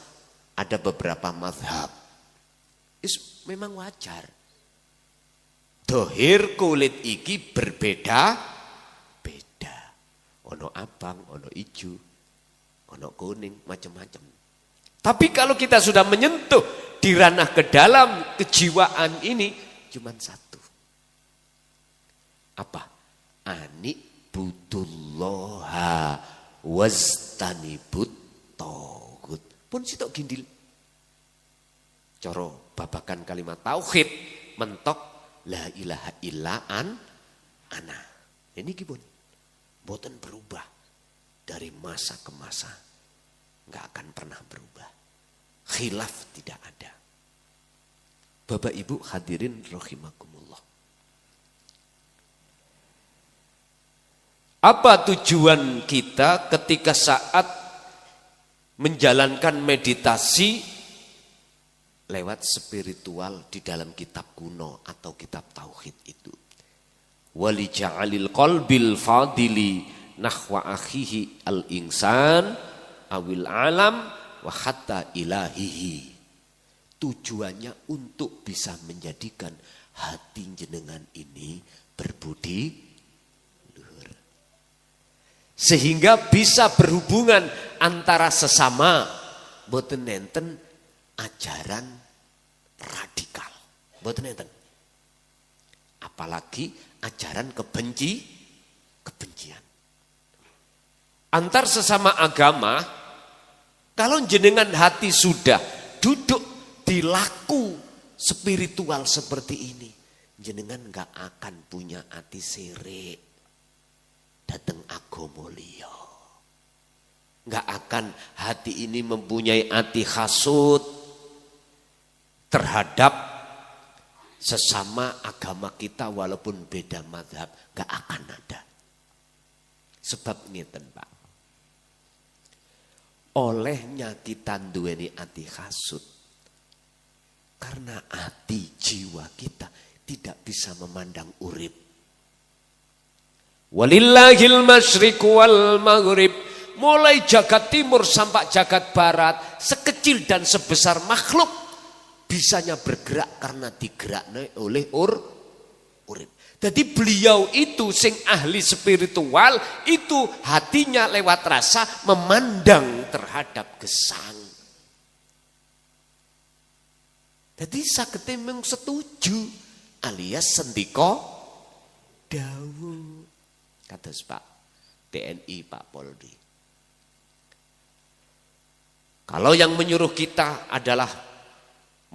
ada beberapa mazhab. Memang wajar. Dohir kulit iki berbeda. Ono abang, ono ijo, ono kuning, macam-macam. Tapi kalau kita sudah menyentuh di ranah ke dalam kejiwaan ini, cuma satu. Apa? Ani butullaha waztanibut tauhid. Pun sitok gindil. Coro babakan kalimat tauhid mentok la ilaha illa ana. Ini gimana? Boten berubah dari masa ke masa, nggak akan pernah berubah. Khilaf tidak ada. Bapak Ibu hadirin rahimakumullah. Apa tujuan kita ketika saat menjalankan meditasi lewat spiritual di dalam kitab kuno atau kitab tauhid itu? Wali ja'alil qalbil fadili nahwa akhihi al-insan awil alam wa hatta ilahihi. Tujuannya untuk bisa menjadikan hati jenengan ini berbudi luhur. Sehingga bisa berhubungan antara sesama, boten nenten ajaran radikal. Boten nenten. Apalagi ajaran kebencian. Antar sesama agama, kalau jenengan hati sudah duduk di laku spiritual seperti ini, jenengan gak akan punya hati sirik datang agama liya. Gak akan hati ini mempunyai hati hasud terhadap sesama agama kita walaupun beda mazhab, gak akan ada. Sebab ngeten Pak. Olehnya kita duweni ati hasud. Karena hati jiwa kita tidak bisa memandang urip. Walillahil masyriq wal maghrib. Mulai jagat timur sampai jagat barat, sekecil dan sebesar makhluk bisanya bergerak karena digeraknya oleh urip. Jadi beliau itu sing ahli spiritual itu hatinya lewat rasa memandang terhadap gesang. Jadi sagete mung setuju alias sendika dawuh. Kados Pak, TNI, Pak Polri. Kalau yang menyuruh kita adalah,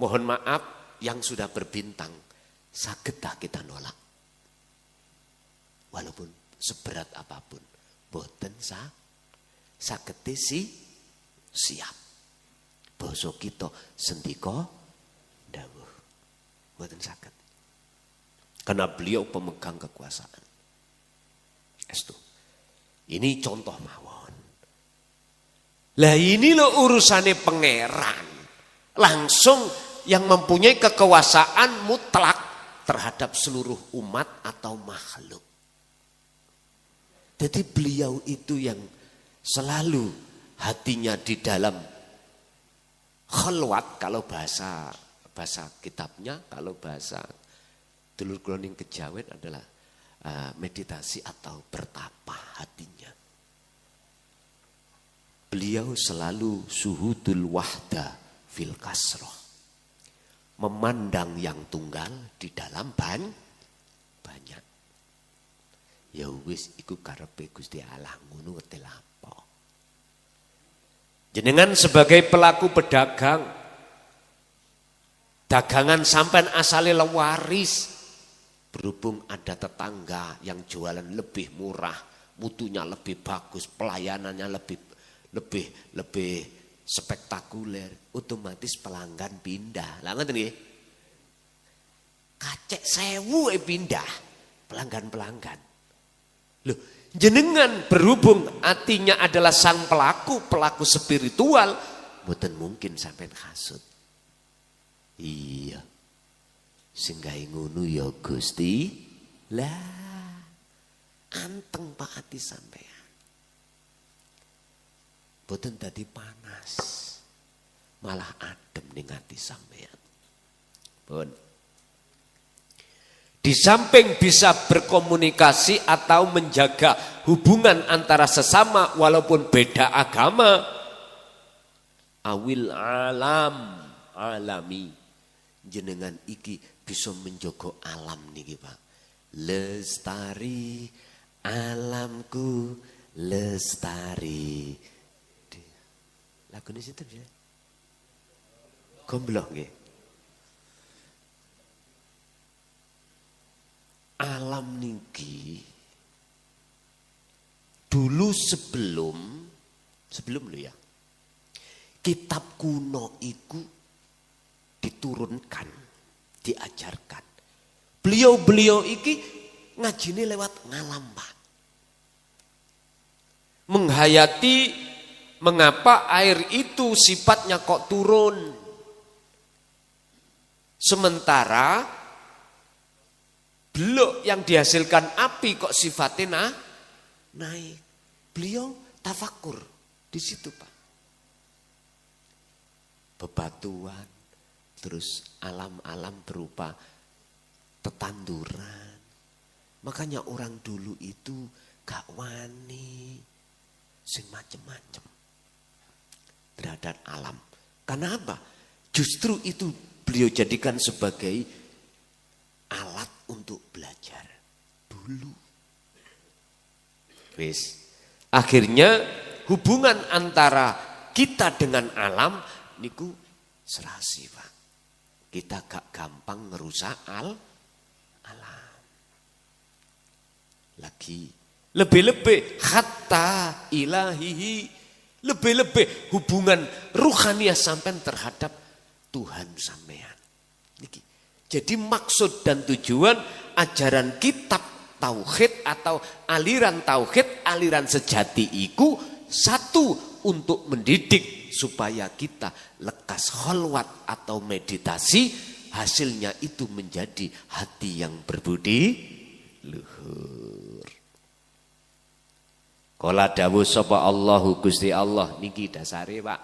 mohon maaf, yang sudah berbintang, sagedlah kita nolak. Walaupun seberat apapun, boten saged siap. Basa kita sendika dawuh. Boten saged. Karena beliau pemegang kekuasaan. Estu. Ini contoh mawon. Lah ini loh urusannya pangeran. Langsung yang mempunyai kekuasaan mutlak terhadap seluruh umat atau makhluk. Jadi beliau itu yang selalu hatinya di dalam khalwat, kalau bahasa kitabnya, kalau bahasa dulur kula kejawen adalah meditasi atau bertapa hatinya. Beliau selalu suhudul wahda fil kasroh. Memandang yang tunggal di dalam banyak. Ya wis iku karepe Gusti Allah, ngono ngerti lapo. Jenengan sebagai pelaku pedagang, dagangan sampean asale lewaris. Berhubung ada tetangga yang jualan lebih murah, mutunya lebih bagus, pelayanannya lebih spektakuler, otomatis pelanggan pindah. Lah ngoten nggih. Kacek 1000 pindah pelanggan. Loh, jenengan berhubung artinya adalah sang pelaku spiritual, mboten mungkin sampean hasud. Iya. Sing gawe ngono ya Gusti. Lah, anteng Pak ati sampean. Boten dadi panas. Malah adem ning ati sampean. Pun. Di samping bisa berkomunikasi atau menjaga hubungan antara sesama walaupun beda agama, awil alami jenengan iki bisa menjaga alam niki Pak. Lestari alamku lestari. Lagu ini situ ya. Gomblok nggih. Alam niki dulu sebelum lo ya. Kitab kuno iku diturunkan, diajarkan. Beliau iki ngajine lewat ngalam Pak. Menghayati mengapa air itu sifatnya kok turun. Sementara blok yang dihasilkan api kok sifatnya naik. Beliau tafakur di situ Pak. Bebatuan, terus alam-alam berupa tetanduran. Makanya orang dulu itu gak wani sing macem-macem terhadap alam. Karena apa? Justru itu beliau jadikan sebagai alat untuk belajar dulu. Wis. Akhirnya hubungan antara kita dengan alam niku serasi Pak. Kita gak gampang ngerusak alam. Lagi lebih-lebih hatta ilahihi, lebih-lebih hubungan ruhaniyah sampean terhadap Tuhan sampean. Niki. Jadi maksud dan tujuan ajaran kitab tauhid atau aliran tauhid, aliran sejati iku satu, untuk mendidik supaya kita lekas khalwat atau meditasi, hasilnya itu menjadi hati yang berbudi luhur. Qala dawuh sapa Allahu Gusti Allah niki dasare Pak.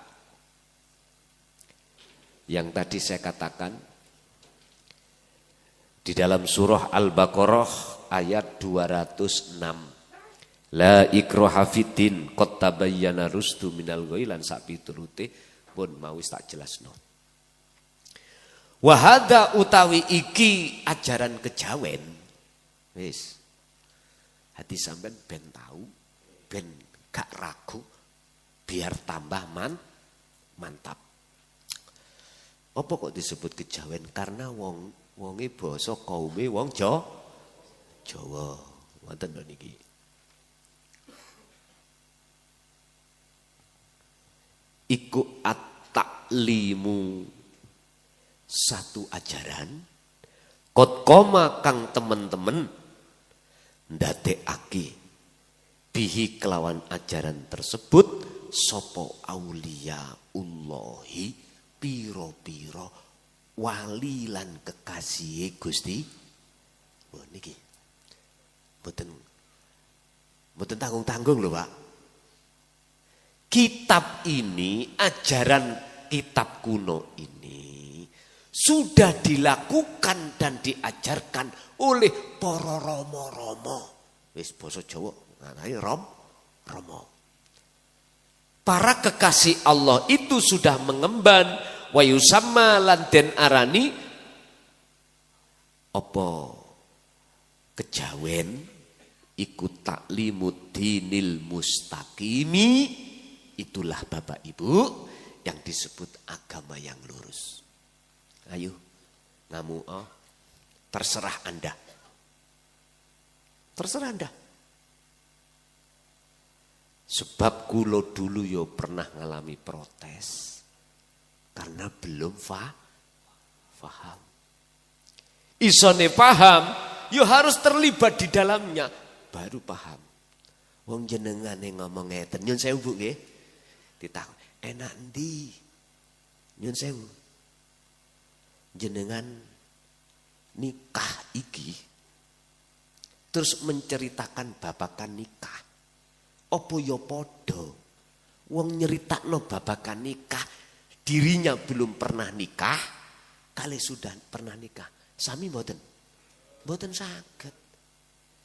Yang tadi saya katakan di dalam surah Al-Baqarah ayat 206. La ikraha fiddin qad tabayyana rusdu minal ghayy lan sak piturute pun mau tak jelasno. Wa hadza utawi iki ajaran kejawen. Wis. Hati sampean ben tahu, ben gak ragu, biar tambah mantap. Apa kok disebut kejawen? Karena wonge basa kaume wong Jawa. Ngoten lho niki. Iku at-ta'limu, satu ajaran kot koma kang temen-temen ndadekake bihi kelawan ajaran tersebut sopo aulia ullahi piro-piro wali lan kekasih Gusti. Oh niki mboten tanggung-tanggung lho Pak. Kitab ini, ajaran kitab kuno ini sudah dilakukan dan diajarkan oleh para rama-rama. Wis basa Jawa ngarani rama. Para kekasih Allah itu sudah mengemban wa yusamma lan den arani apa kejawen iku taklimud dinil mustaqimi. Itulah Bapak Ibu yang disebut agama yang lurus. Ayo ngamu terserah Anda. Terserah Anda. Sebab kulo dulu yo pernah ngalami protes karena belum faham. Isone paham, yo harus terlibat di dalamnya baru paham. Wong jenengane ngomong ngeten, nyun sewu Bu nggih. Ditakon, enak ndi? Nyun sewu. Jenengan nikah iki terus menceritakan babakan nikah. Opo yo podo. Wong nyeritakno babakan nikah, dirinya belum pernah nikah, kali sudah pernah nikah. Sami mboten. Mboten saged.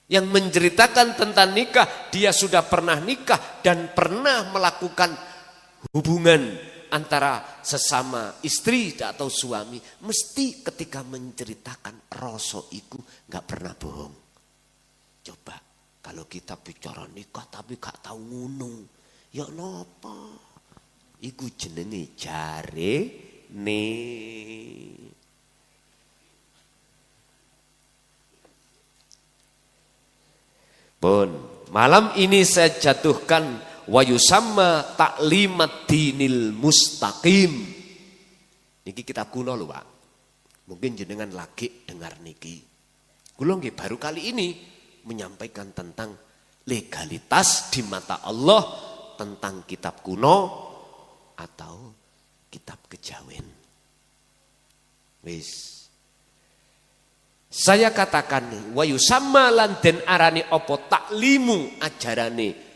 Yang menceritakan tentang nikah, dia sudah pernah nikah dan pernah melakukan hubungan antara sesama istri atau suami. Mesti ketika menceritakan rasa iku gak pernah bohong. Coba kalau kita bicara nikah tapi gak tahu ngono, ya napa? Iku jenenge jare ne. Pun malam ini saya jatuhkan wa yusamma ta'limat dinil mustaqim. Niki kitab kuno lho Pak. Mungkin jenengan lagi dengar niki. Kula nggih baru kali ini menyampaikan tentang legalitas di mata Allah tentang kitab kuno atau kitab kejawen. Wis. Saya katakan wa yusamma lan den arani apa taklimu ajarane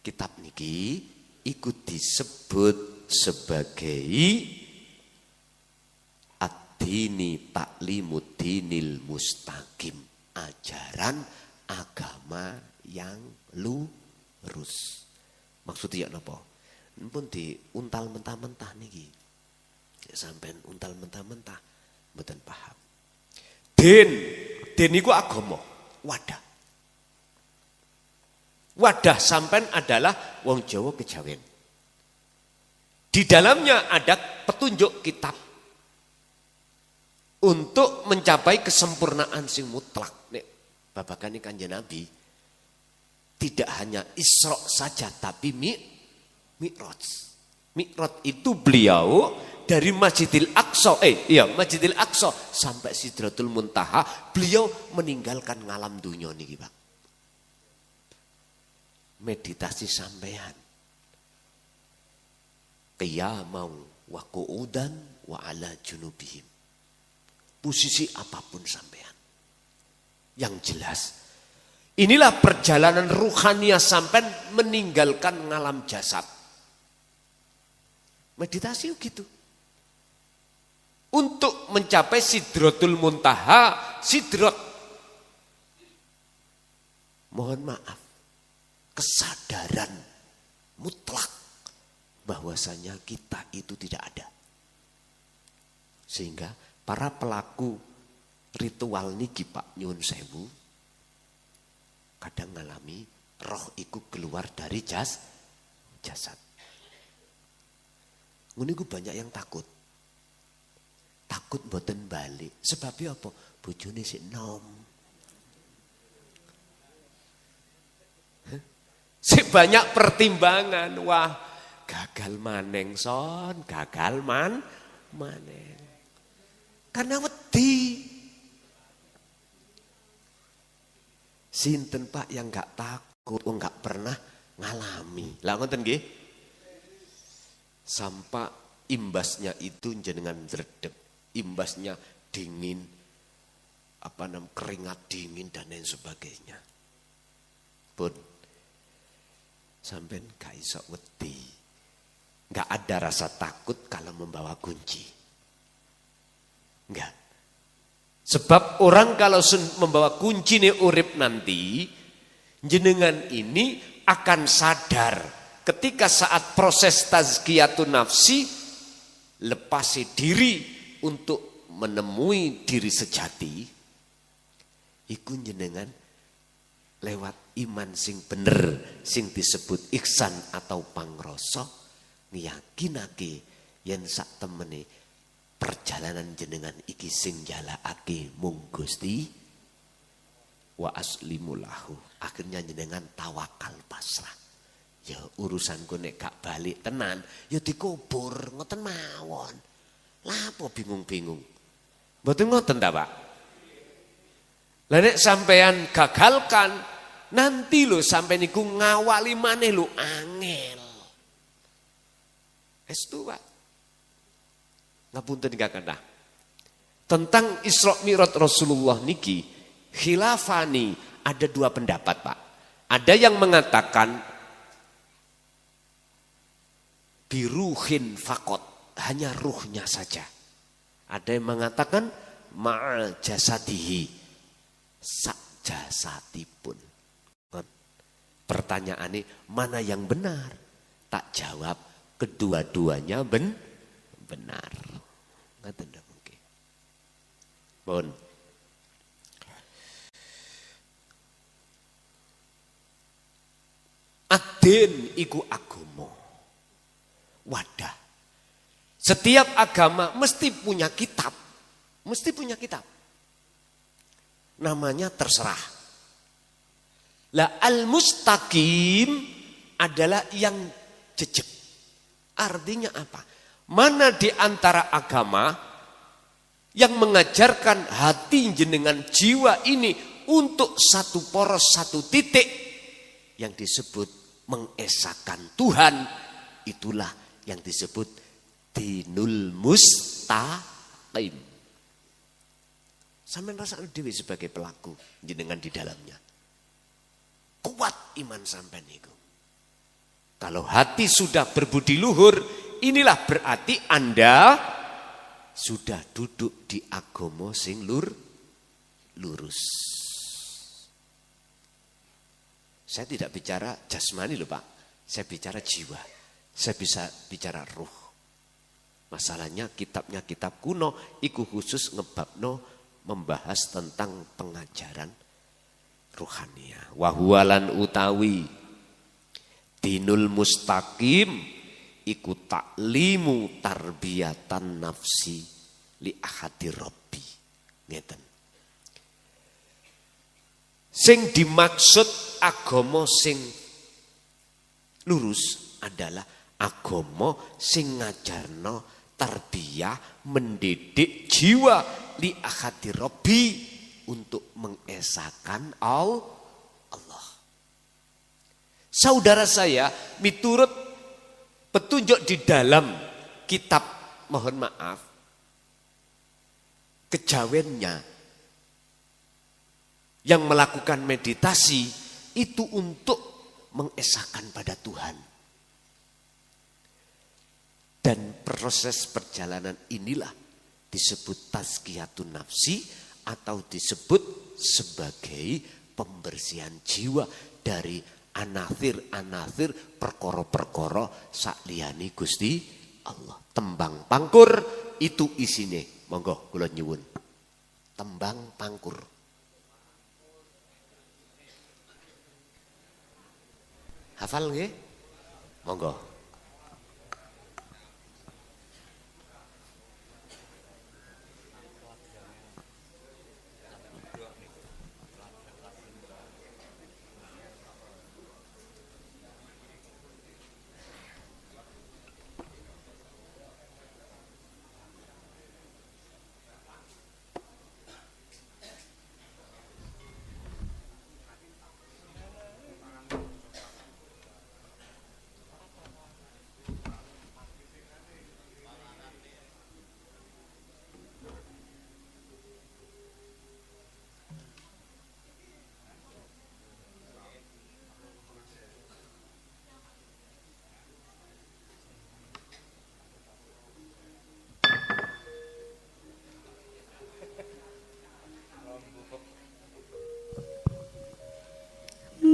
kitab niki ikut disebut sebagai ad-dini taklimud dinil mustaqim, ajaran agama yang lurus. Maksudnya napa? Pun diuntal mentah-mentah niki. Sampeyan untal mentah-mentah mboten paham. Den niku agama, wadah. Wadah sampean adalah wong Jawa kejawen. Di dalamnya ada petunjuk kitab untuk mencapai kesempurnaan sing mutlak. Nek babakan Kanjeng Nabi tidak hanya Isra saja tapi Mi'raj. Mi'raj itu beliau dari Masjidil Aqsa, Masjidil Aqsa sampai Sidratul Muntaha, beliau meninggalkan ngalam dunia niki, Pak. Meditasi sampean. Qiyamau wa qu'udan wa ala junubihim. Posisi apapun sampean. Yang jelas, inilah perjalanan ruhania sampean meninggalkan ngalam jasad. Meditasi gitu. Untuk mencapai Sidratul Muntaha, sidrat. Mohon maaf, kesadaran mutlak bahwasanya kita itu tidak ada. Sehingga para pelaku ritual niki Pak nyun sewu kadang ngalami roh iku keluar dari jasad. Ngono iku banyak yang takut. Takut mboten balik. Sebabnya apa? Bojone sik nom. Sik banyak pertimbangan. Wah, gagal maneng son, gagal maneng. Karena wedi. Sinten Pak yang enggak takut, enggak pernah ngalami. Lah ngoten nggih. Sampai imbasnya itu jenengan dredeg, imbasnya dingin, keringat dingin dan lain sebagainya. Pun sampean gak iso wedi. Enggak ada rasa takut kalau membawa kunci. Enggak. Sebab orang kalau membawa kunci nih urip nanti, jenengan ini akan sadar ketika saat proses tazkiyatun nafsi, lepasi diri untuk menemui diri sejati, iku jenengan lewat iman sing bener, sing disebut ihsan atau pangrasa, ngiyakinake yen sak temene perjalanan jenengan iki sing jalakake mung Gusti wa aslimu lahu. Akhirnya jenengan tawakal pasrah. Ya urusanku nek gak balik tenan, ya dikubur ngoten mawon. Lah apa bingung-bingung. Mboten ngoten ta, Pak? Lah nek sampean gagalkan, nanti lho sampean niku ngawali maneh lho angel. Estu, Pak. Ngapunten kakanda. Tentang Isra Mi'raj Rasulullah niki khilafani ada dua pendapat, Pak. Ada yang mengatakan biruhin fakot, hanya ruhnya saja. Ada yang mengatakan ma'a jasadihi, sak jasadipun. Pertanyaannya mana yang benar? Tak jawab kedua-duanya benar. Ngaten ndak mungkin. Bon. Aden iku agama. Wadah. Setiap agama mesti punya kitab. Mesti punya kitab. Namanya terserah. Lah al-mustaqim adalah yang jejak. Artinya apa? Mana di antara agama yang mengajarkan hati jenengan jiwa ini untuk satu poros, satu titik yang disebut mengesahkan Tuhan, itulah yang disebut dinul mustaqim. Sampeyan rasakno dhewe sebagai pelaku jenengan di dalamnya. Kuat iman sampeyan niku. Kalau hati sudah berbudi luhur, inilah berarti Anda sudah duduk di agama sing lurus. Saya tidak bicara jasmani loh Pak, saya bicara jiwa. Saya bisa bicara ruh. Masalahnya kitabnya kitab kuno, iku khusus ngebabno membahas tentang pengajaran ruhania. Wahualan utawi dinul mustaqim iku taklimu tarbiyatan nafsi li ahadi rabbi. Ngeten. Sing dimaksud agama sing lurus adalah agama sing ngajarno tarbiyah mendidik jiwa li ahadi rabbi untuk mengesahkan Allah. Saudara saya, miturut petunjuk di dalam kitab, mohon maaf, kejawennya yang melakukan meditasi itu untuk mengesahkan pada Tuhan. Dan proses perjalanan inilah disebut tazkiyatun nafsi atau disebut sebagai pembersihan jiwa dari anathir perkara-perkara sakliyane Gusti Allah. Tembang pangkur itu isine. Monggo kula nyuwun. Tembang pangkur. Hafal nggih? Monggo.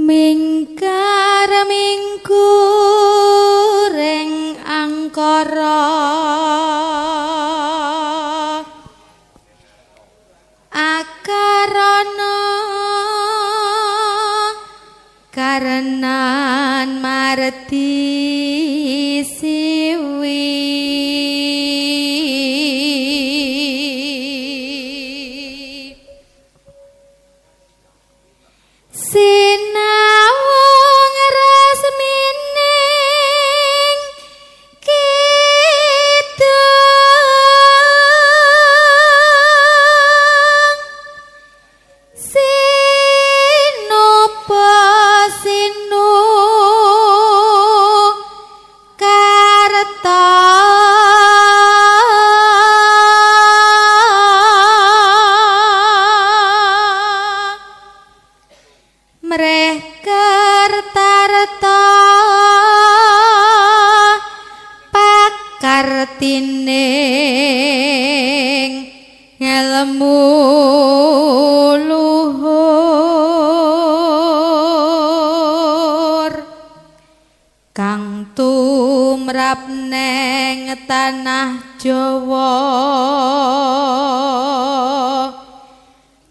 Mingkar mingkureng angkara akarana karenan marti siwi sinawung resmining kidung sinopa sinu karta mreh kertarta pakartining ngelmu luhur kang tumrap neng tanah Jawa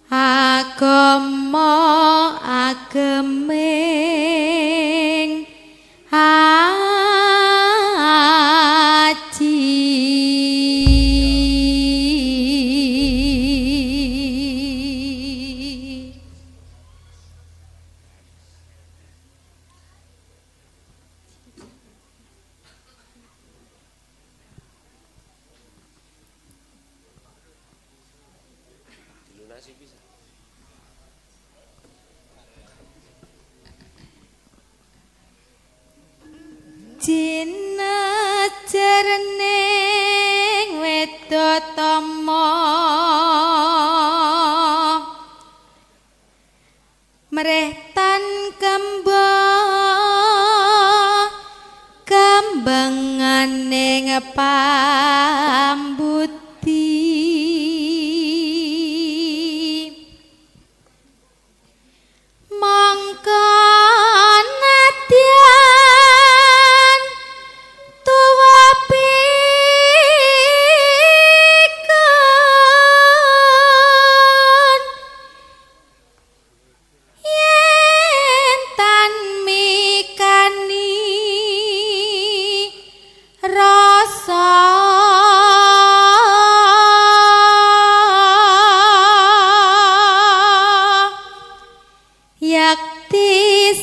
agama ageming haji Dilunasi bisa. Jinejerning wedotama mreh tan kembanganing pambuti mangka nadyan tuwa pikun yen tan mikani rasa yakti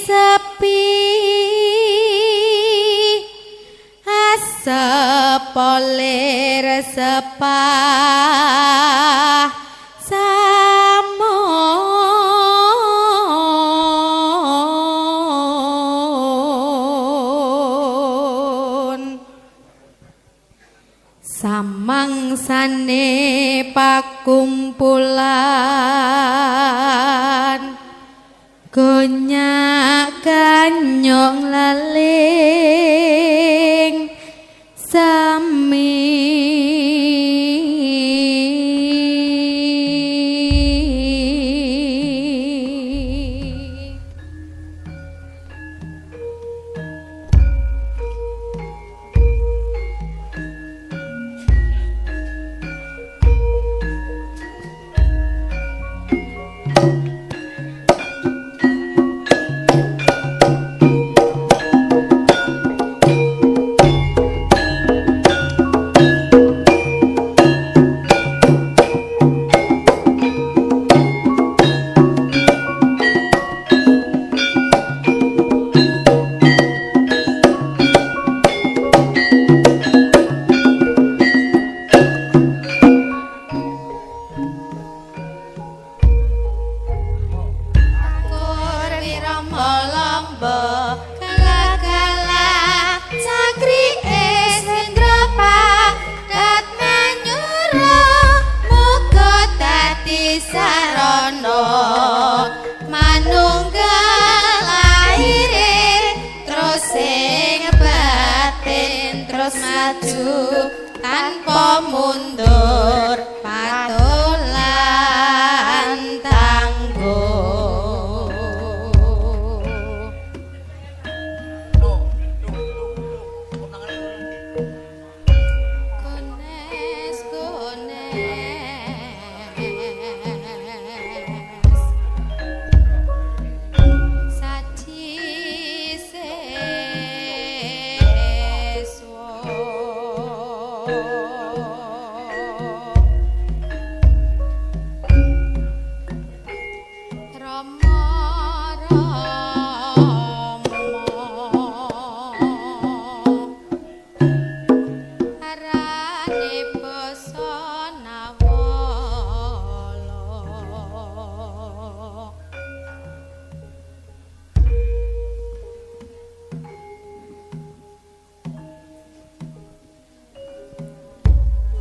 sepi asepolir sepah samun samangsane pakumpulan gonyak ganyong laling sami terus maju tanpa mundur patulan tangguh. Gones saji seswa Rama arane basa nawala.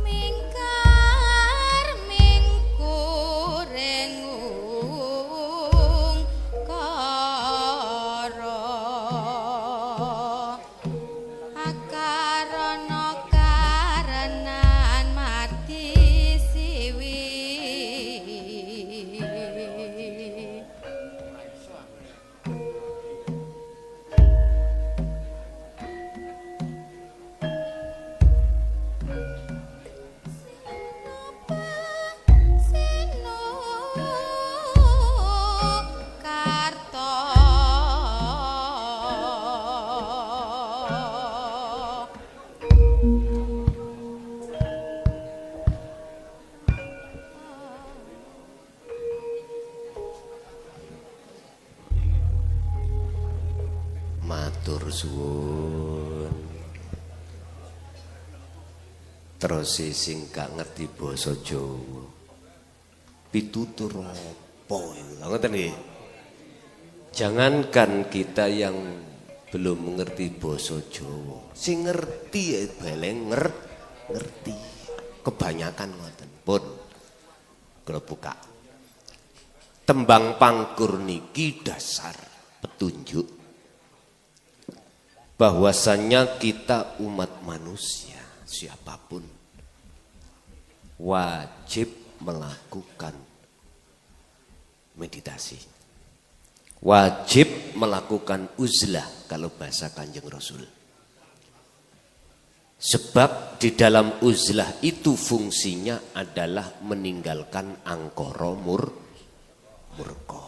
Mingkar mingkurengung kara akarana karenan mati siwi. Sino karto Matur suwun. Terus sing gak ngerti basa Jawa. Pitutur apa iku? Ngoten nggih. Jangankan kita yang belum mengerti basa Jawa, sing ngerti ya baleng ngerti. Kebanyakan ngoten. Pun kula buka. Tembang pangkur niki dasar petunjuk bahwasannya kita umat manusia siapapun wajib melakukan meditasi, wajib melakukan uzlah kalau bahasa Kanjeng Rasul. Sebab di dalam uzlah itu fungsinya adalah meninggalkan angkara murka,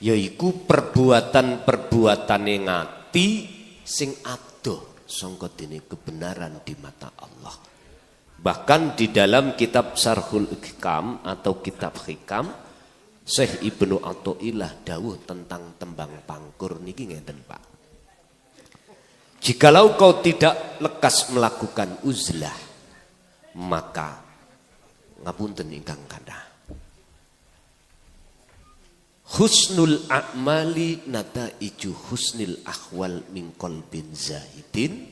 yaiku perbuatan-perbuatan yang ngati sing adoh sangka dene kebenaran di mata Allah. Bahkan di dalam kitab Syarhul Hikam atau kitab Hikam, Syekh Ibnu Athaillah dawuh tentang tembang pangkur niki ngeten Pak. Jikalau kau tidak lekas melakukan uzlah, maka ngapunten ingkang kathah. Husnul a'mali nataiju husnil ahwal min qalbin zahidin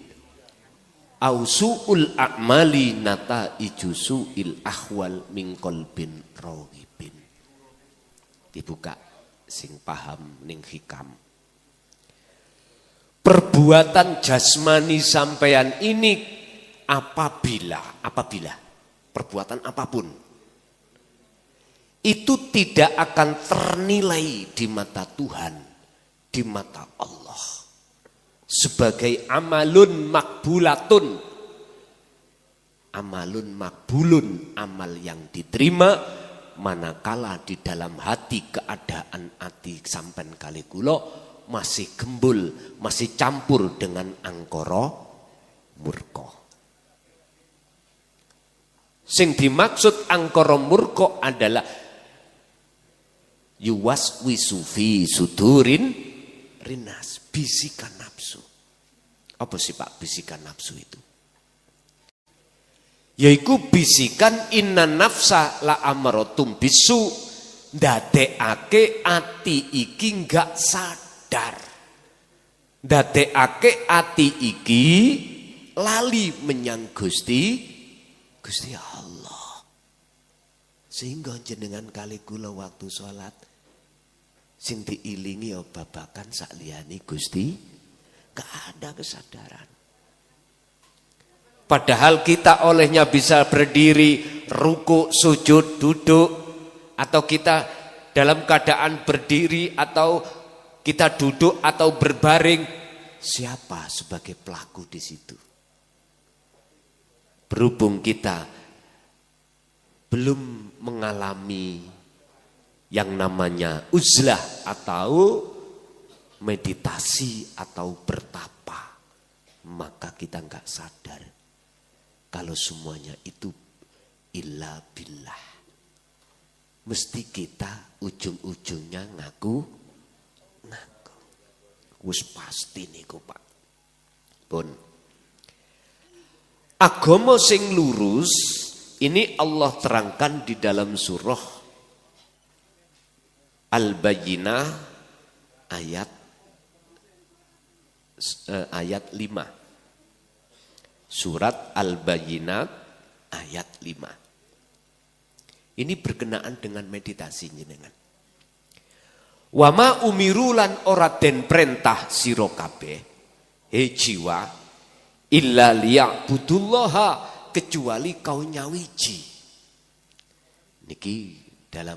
au su'ul a'mali nataiju su'il ahwal min qalbin rawibin. Dibuka sing paham ning hikam. Perbuatan jasmani sampeyan ini apabila perbuatan apapun itu tidak akan ternilai di mata Tuhan, di mata Allah sebagai amalun makbulatun, amalun makbulun, amal yang diterima manakala di dalam hati keadaan hati sampean kali kula masih gembul, masih campur dengan angkara murka. Sing dimaksud angkara murka adalah yuwaswisu fi sudurin rinas, bisikan nafsu. Apa sih Pak bisikan nafsu itu? Yaiku bisikan inna nafsa la amaratum bisu, ndadekake ati iki enggak sadar, ndadekake ati iki lali menyang Gusti Allah. Sehingga jenengan kali kula waktu sholat sing diilingi babakan sakliyane Gusti, gak ada kesadaran. Padahal kita olehnya bisa berdiri, ruku, sujud, duduk, atau kita dalam keadaan berdiri, atau kita duduk atau berbaring. Siapa sebagai pelaku di situ? Berhubung kita belum mengalami yang namanya uzlah atau meditasi atau bertapa, maka kita enggak sadar kalau semuanya itu illa billah. Mesti kita ujung-ujungnya ngaku. Wis pasti niku Pak. Pun. Agama sing lurus ini Allah terangkan di dalam surah Al-Bayyinah ayat 5. Surat Al-Bayyinat ayat 5. Ini berkenaan dengan meditasi jenengan. Wa ma umirulan ora den perintah sira kabeh he jiwa illa liya'budullaha kecuali kau nyawiji. Niki dalam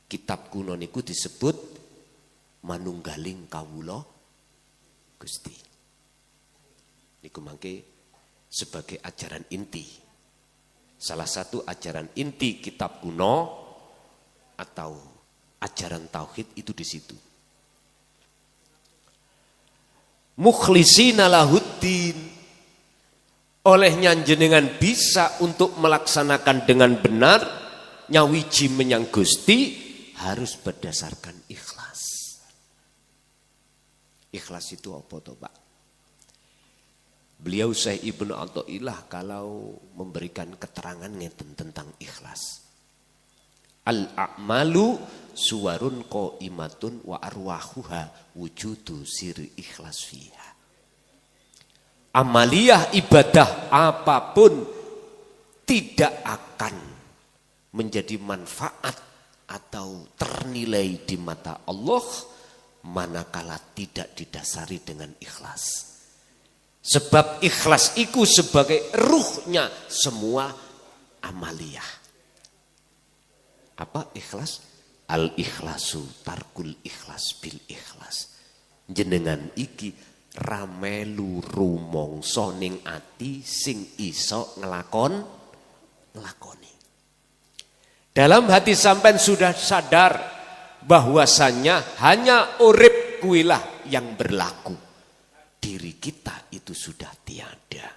kitab kuno niku disebut manunggaling kawula Gusti. Niku mangke sebagai ajaran inti. Salah satu ajaran inti kitab kuno atau ajaran tauhid itu di situ. Mukhlisina lahuddin. Olehnya jenengan bisa untuk melaksanakan dengan benar nyawiji menyang Gusti harus berdasarkan ikhlas. Ikhlas itu apa toh Pak? Beliau Syekh Ibnu Athaillah kalau memberikan keterangan ngeten tentang ikhlas. Al-a'malu suwarun qaimatun wa arwahuha wujudu siri ikhlas fiha. Amaliyah ibadah apapun tidak akan menjadi manfaat atau ternilai di mata Allah manakala tidak didasari dengan ikhlas. Sebab ikhlas itu sebagai ruhnya semua amaliyah. Apa ikhlas? Al-ikhlasu tarkul ikhlas bil ikhlas. Jenengan iki ramelu rumangsa ning ati sing iso nglakoni. Dalam hati sampean sudah sadar bahwasannya hanya urip kuilah yang berlaku. Diri kita itu sudah tiada.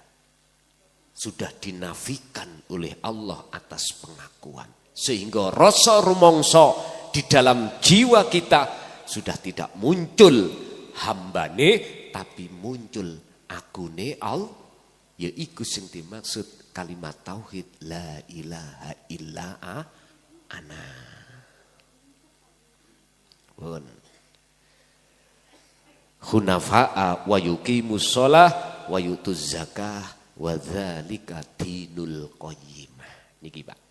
Sudah dinafikan oleh Allah atas pengakuan. Sehingga rasa rumangsa di dalam jiwa kita sudah tidak muncul hambane tapi muncul akune Allah. Ya iku sing dimaksud kalimat tauhid la ilaha illa ana. Pun hunafa'a wa yuqimus shalah wa yutuz zakah wa dzalika dinul qayyimah. Niki Pak.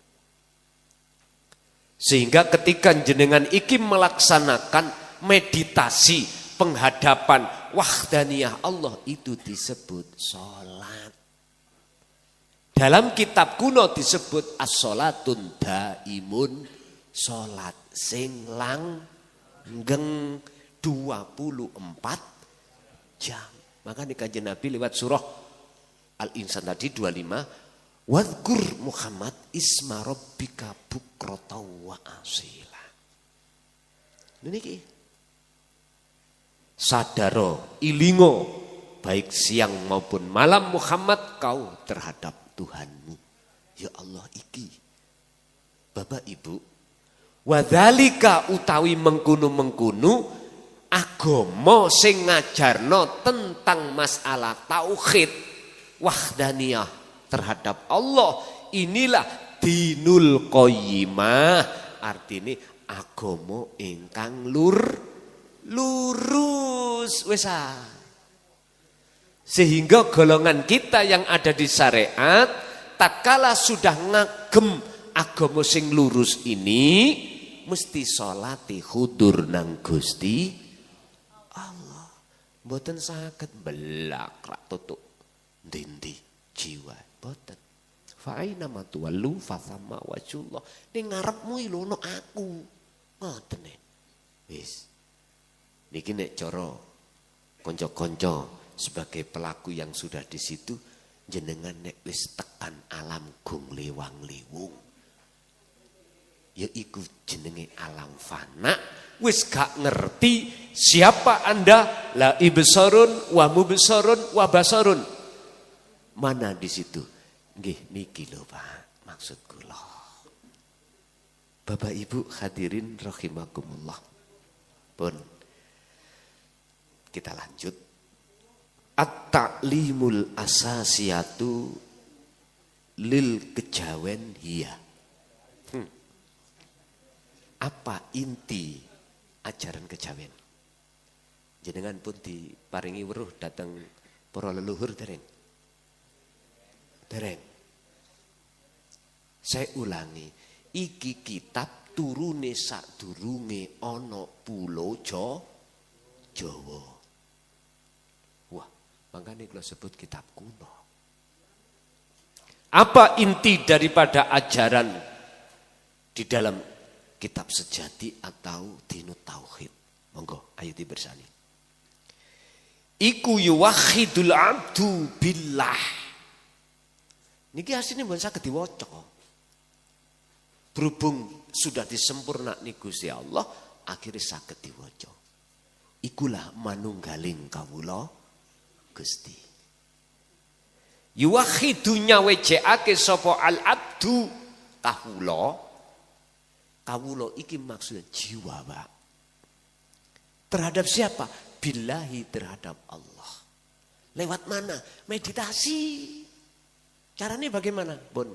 Sehingga ketika jenengan iki melaksanakan meditasi penghadapan wahdaniyah Allah itu disebut sholat. Dalam kitab kuno disebut as-sholatun daimun, sholat sing langgeng 24 jam. Maka nih Kanjeng Nabi lewat surah Al-Insan tadi 25. Wadhkur Muhammad isma rabbika bukratan wa asila. Niki sadaro ilingo baik siang maupun malam Muhammad kau terhadap Tuhanmu. Ya Allah iki. Bapak Ibu, wadzalika utawi mengkunu-mengkunu agama sing ngajarno tentang masalah tauhid wahdaniyah terhadap Allah, inilah dinul qayyimah, artinya agama ingkang lurus wis. Sehingga golongan kita yang ada di syariat tatkala sudah ngagem agama sing lurus ini mesti sholati hudur nang Gusti Allah. Mboten saged belak rak tutuk ndi jiwa. Boten. Fa aina ma tuwallu fa thamma wajhullah. Ning ngarepmu iki lho ono aku. Ngoten e. Wis. Niki nek cara kanca-kanca sebagai pelaku yang sudah di situ, jenengan nek wis tekan alam gung lewang-lewung, ya iku jenenge alam fana, wis gak ngerti siapa Anda, la ibsarun wa mubsarun wa basarun. Mana di situ? Nggih niki lho Pak, maksud kula. Bapak Ibu hadirin rahimakumullah. Pun kita lanjut. At-ta'limul asasiyatu lil kejawen hiya. Apa inti ajaran kejawen? Jenengan pun diparingi weruh datang para leluhur dereng. Dereng. Saya ulangi, iki kitab turune sadurunge ana pulo Jawa. Wah, makanya kalau sebut kitab kuno. Apa inti daripada ajaran di dalam kitab sejati atau dinut tauhid? Monggo, ayo dibersani. Iku yuwahhidul abdu billah. Niki asline mboten saged diwaca. Berhubung sudah disempurnakni Gusti Allah, akhirnya saged diwaca. Ikulah manunggaling kawula Gusti. Yuwahhidu nyawejekake sapa al abdu kawula. Kawula iki maksudnya jiwa, Pak. Terhadap siapa? Billahi, terhadap Allah. Lewat mana? Meditasi. Caranya bagaimana, Bon?